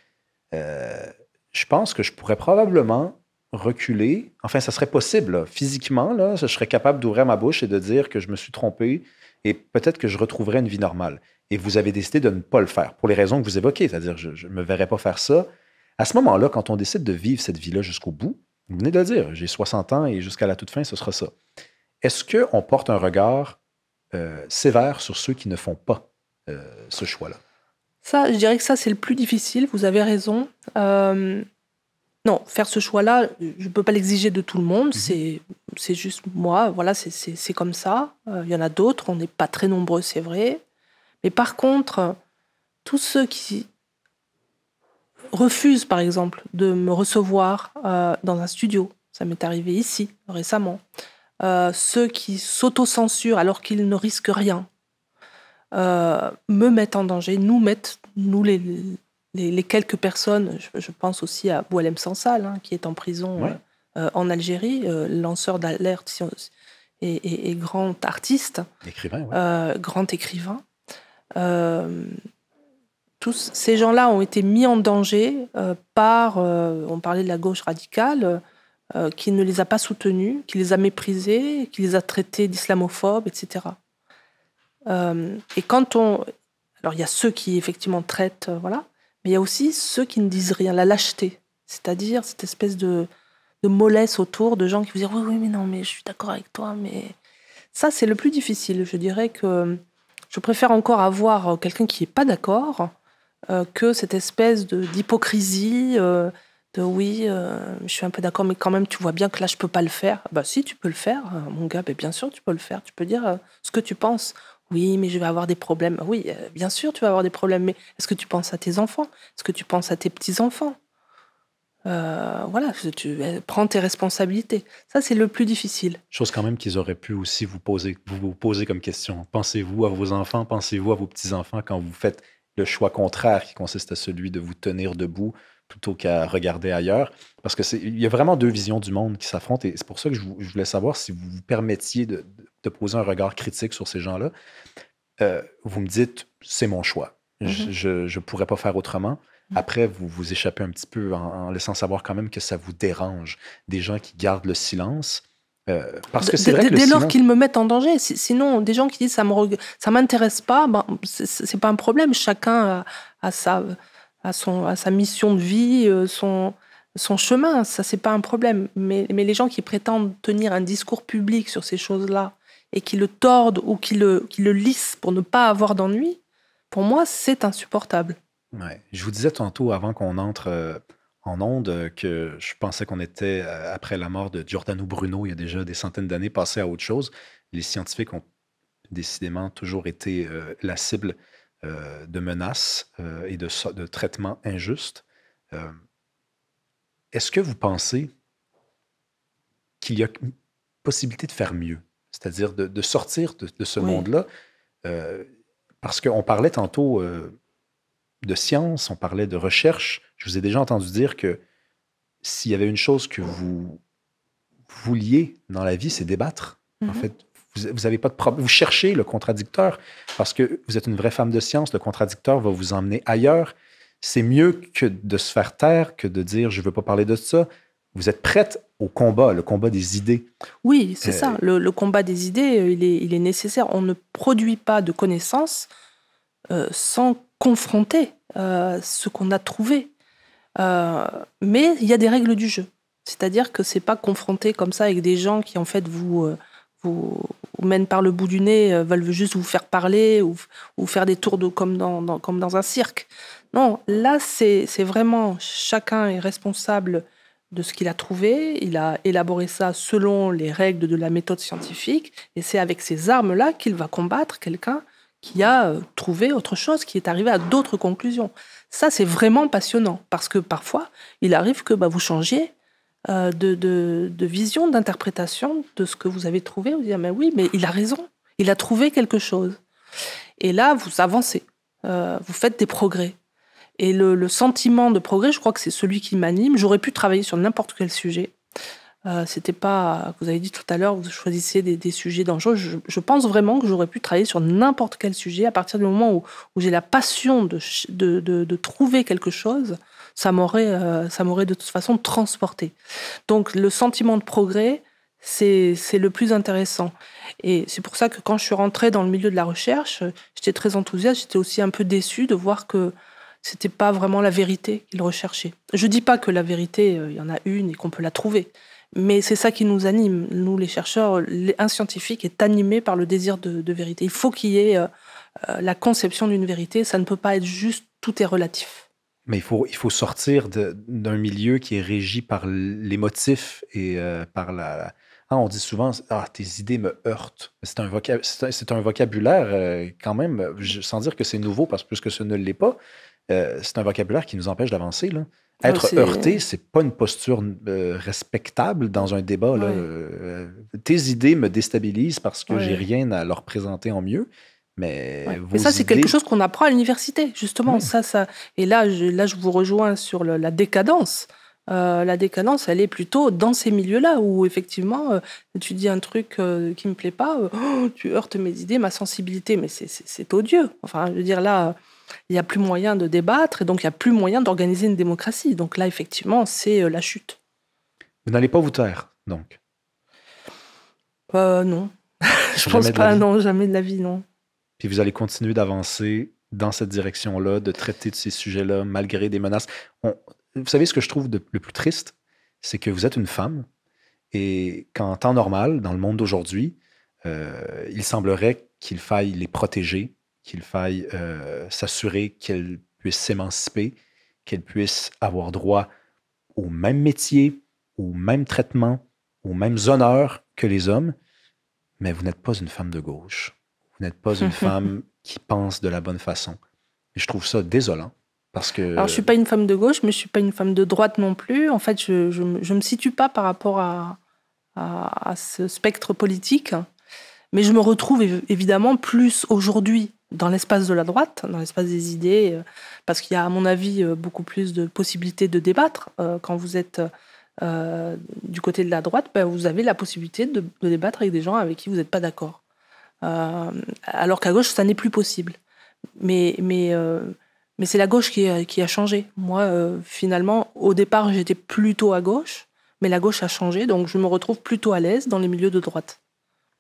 euh, je pense que je pourrais probablement reculer. Enfin, ça serait possible, là. Physiquement, là, je serais capable d'ouvrir ma bouche et de dire que je me suis trompé et peut-être que je retrouverais une vie normale. Et vous avez décidé de ne pas le faire pour les raisons que vous évoquez, c'est-à-dire je ne me verrais pas faire ça. À ce moment-là, quand on décide de vivre cette vie-là jusqu'au bout, vous venez de le dire, j'ai 60 ans et jusqu'à la toute fin, ce sera ça. Est-ce qu'on porte un regard sévère sur ceux qui ne font pas ce choix-là? Ça, je dirais que ça, c'est le plus difficile, vous avez raison. Non, faire ce choix-là, je ne peux pas l'exiger de tout le monde, Mhm. c'est juste moi, voilà, c'est comme ça. Il y en a d'autres, on n'est pas très nombreux, c'est vrai. Mais par contre, tous ceux qui refusent, par exemple, de me recevoir dans un studio, ça m'est arrivé ici, récemment, ceux qui s'autocensurent alors qu'ils ne risquent rien, me mettent en danger, nous les quelques personnes, je pense aussi à Boualem Sansal, qui est en prison Ouais, en Algérie, lanceur d'alerte et grand artiste, écrivain, oui. grand écrivain. Euh, Tous ces gens-là ont été mis en danger par, on parlait de la gauche radicale, qui ne les a pas soutenus, qui les a méprisés, qui les a traités d'islamophobes, etc. Et quand on... Alors, il y a ceux qui, effectivement, traitent, voilà, mais il y a aussi ceux qui ne disent rien, la lâcheté, c'est-à-dire cette espèce de mollesse autour de gens qui vous disent « Oui, oui, mais non, mais je suis d'accord avec toi, mais... » Ça, c'est le plus difficile. Je dirais que je préfère encore avoir quelqu'un qui n'est pas d'accord que cette espèce d'hypocrisie, de oui, je suis un peu d'accord, mais quand même, tu vois bien que là, je peux pas le faire. Bah si, tu peux le faire, mon gars, bien sûr, tu peux le faire. Tu peux dire ce que tu penses. Oui, mais je vais avoir des problèmes. Oui, bien sûr, tu vas avoir des problèmes, mais est-ce que tu penses à tes enfants? Est-ce que tu penses à tes petits-enfants? Voilà, prends tes responsabilités. Ça, c'est le plus difficile. Chose quand même qu'ils auraient pu aussi vous poser comme question. Pensez-vous à vos enfants, pensez-vous à vos petits-enfants quand vous faites le choix contraire qui consiste à celui de vous tenir debout plutôt qu'à regarder ailleurs? Parce que il y a vraiment deux visions du monde qui s'affrontent et c'est pour ça que je voulais savoir si vous vous permettiez de poser un regard critique sur ces gens-là. Vous me dites, c'est mon choix. Mhm. Je pourrais pas faire autrement. Après, vous vous échappez un petit peu en laissant savoir quand même que ça vous dérange. Des gens qui gardent le silence. Parce que c'est vrai que le Dès lors silence... qu'ils me mettent en danger, sinon des gens qui disent ça m'intéresse pas, ben, c'est pas un problème. Chacun a sa mission de vie, son chemin. Ça c'est pas un problème. Mais les gens qui prétendent tenir un discours public sur ces choses-là et qui le tordent ou qui le lissent pour ne pas avoir d'ennui, pour moi c'est insupportable. Ouais. Je vous disais tantôt, avant qu'on entre en onde, que je pensais qu'on était, après la mort de Giordano Bruno, il y a déjà des centaines d'années, passé à autre chose. Les scientifiques ont décidément toujours été la cible de menaces et de traitements injustes. Euh, Est-ce que vous pensez qu'il y a une possibilité de faire mieux, c'est-à-dire de sortir de ce Oui. monde-là? Euh, Parce qu'on parlait tantôt de science, on parlait de recherche. Je vous ai déjà entendu dire que s'il y avait une chose que vous vouliez dans la vie, c'est débattre. En Mhm. fait, vous avez pas de problème. Vous cherchez le contradicteur parce que vous êtes une vraie femme de science. Le contradicteur va vous emmener ailleurs. C'est mieux que de se faire taire, que de dire je ne veux pas parler de ça. Vous êtes prête au combat, le combat des idées. Oui, c'est Euh, ça. Le combat des idées, il est nécessaire. On ne produit pas de connaissances sans confronter ce qu'on a trouvé. Mais il y a des règles du jeu. C'est-à-dire que c'est pas confronté comme ça avec des gens qui en fait vous mènent par le bout du nez, veulent juste vous faire parler ou faire des tours comme dans un cirque. Non, là c'est vraiment chacun est responsable de ce qu'il a trouvé. Il a élaboré ça selon les règles de la méthode scientifique et c'est avec ces armes-là qu'il va combattre quelqu'un qui a trouvé autre chose, qui est arrivé à d'autres conclusions. Ça, c'est vraiment passionnant, parce que parfois, il arrive que vous changiez de vision, d'interprétation de ce que vous avez trouvé. Vous dites, mais oui, mais il a raison, il a trouvé quelque chose. Et là, vous avancez, vous faites des progrès. Et le sentiment de progrès, je crois que c'est celui qui m'anime. J'aurais pu travailler sur n'importe quel sujet. C'était pas, vous avez dit tout à l'heure, vous choisissiez des sujets dangereux. Je pense vraiment que j'aurais pu travailler sur n'importe quel sujet à partir du moment où j'ai la passion de trouver quelque chose. Ça m'aurait de toute façon transporté. Donc le sentiment de progrès, c'est le plus intéressant. Et c'est pour ça que quand je suis rentrée dans le milieu de la recherche, j'étais très enthousiaste. J'étais aussi un peu déçue de voir que c'était pas vraiment la vérité qu'ils recherchaient. Je dis pas que la vérité, il y en a une et qu'on peut la trouver. Mais c'est ça qui nous anime. Nous, les chercheurs, un scientifique est animé par le désir de vérité. Il faut qu'il y ait la conception d'une vérité. Ça ne peut pas être juste tout est relatif. Mais il faut sortir d'un milieu qui est régi par les motifs et par la... Ah, on dit souvent, tes idées me heurtent. C'est un vocabulaire quand même, sans dire que c'est nouveau, parce que plus que ce ne l'est pas, c'est un vocabulaire qui nous empêche d'avancer, là. Être heurté, c'est pas une posture respectable dans un débat. Là. Tes idées me déstabilisent parce que j'ai rien à leur présenter en mieux. Mais ça, c'est quelque chose qu'on apprend à l'université, justement. Oui. Et là, je vous rejoins sur la décadence. La décadence, elle est plutôt dans ces milieux-là où, effectivement, tu dis un truc qui me plaît pas, tu heurtes mes idées, ma sensibilité, mais c'est odieux. Enfin, je veux dire, là, il n'y a plus moyen de débattre et donc il n'y a plus moyen d'organiser une démocratie. Donc là, effectivement, c'est la chute. Vous n'allez pas vous taire, donc? Non. Je pense pas, non, jamais de la vie, non. Puis vous allez continuer d'avancer dans cette direction-là, de traiter de ces sujets-là, malgré des menaces. Vous savez, ce que je trouve le plus triste, c'est que vous êtes une femme et qu'en temps normal, dans le monde d'aujourd'hui, il semblerait qu'il faille les protéger, qu'il faille s'assurer qu'elles puissent s'émanciper, qu'elles puissent avoir droit au même métier, au même traitement, aux mêmes honneurs que les hommes. Mais vous n'êtes pas une femme de gauche. Vous n'êtes pas une femme qui pense de la bonne façon. Et je trouve ça désolant. Parce que... Alors, je ne suis pas une femme de gauche, mais je ne suis pas une femme de droite non plus. En fait, je ne me situe pas par rapport à ce spectre politique. Mais je me retrouve évidemment plus aujourd'hui dans l'espace de la droite, dans l'espace des idées, parce qu'il y a, à mon avis, beaucoup plus de possibilités de débattre. Quand vous êtes du côté de la droite, vous avez la possibilité de débattre avec des gens avec qui vous n'êtes pas d'accord. Alors qu'à gauche, ça n'est plus possible. Mais c'est la gauche qui a changé. Moi, finalement, au départ, j'étais plutôt à gauche, mais la gauche a changé, donc je me retrouve plutôt à l'aise dans les milieux de droite.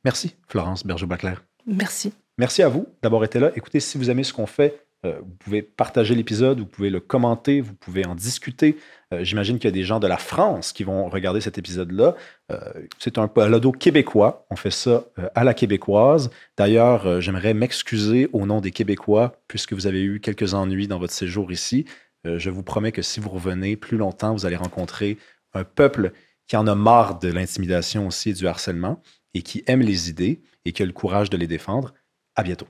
Merci, Florence Bergeau-Baclair. Merci. Merci à vous d'avoir été là. Écoutez, si vous aimez ce qu'on fait, vous pouvez partager l'épisode, vous pouvez le commenter, vous pouvez en discuter. J'imagine qu'il y a des gens de la France qui vont regarder cet épisode-là. C'est un balado québécois. On fait ça à la québécoise. D'ailleurs, j'aimerais m'excuser au nom des Québécois, puisque vous avez eu quelques ennuis dans votre séjour ici. Je vous promets que si vous revenez plus longtemps, vous allez rencontrer un peuple qui en a marre de l'intimidation aussi et du harcèlement et qui aime les idées et qui a le courage de les défendre. À bientôt.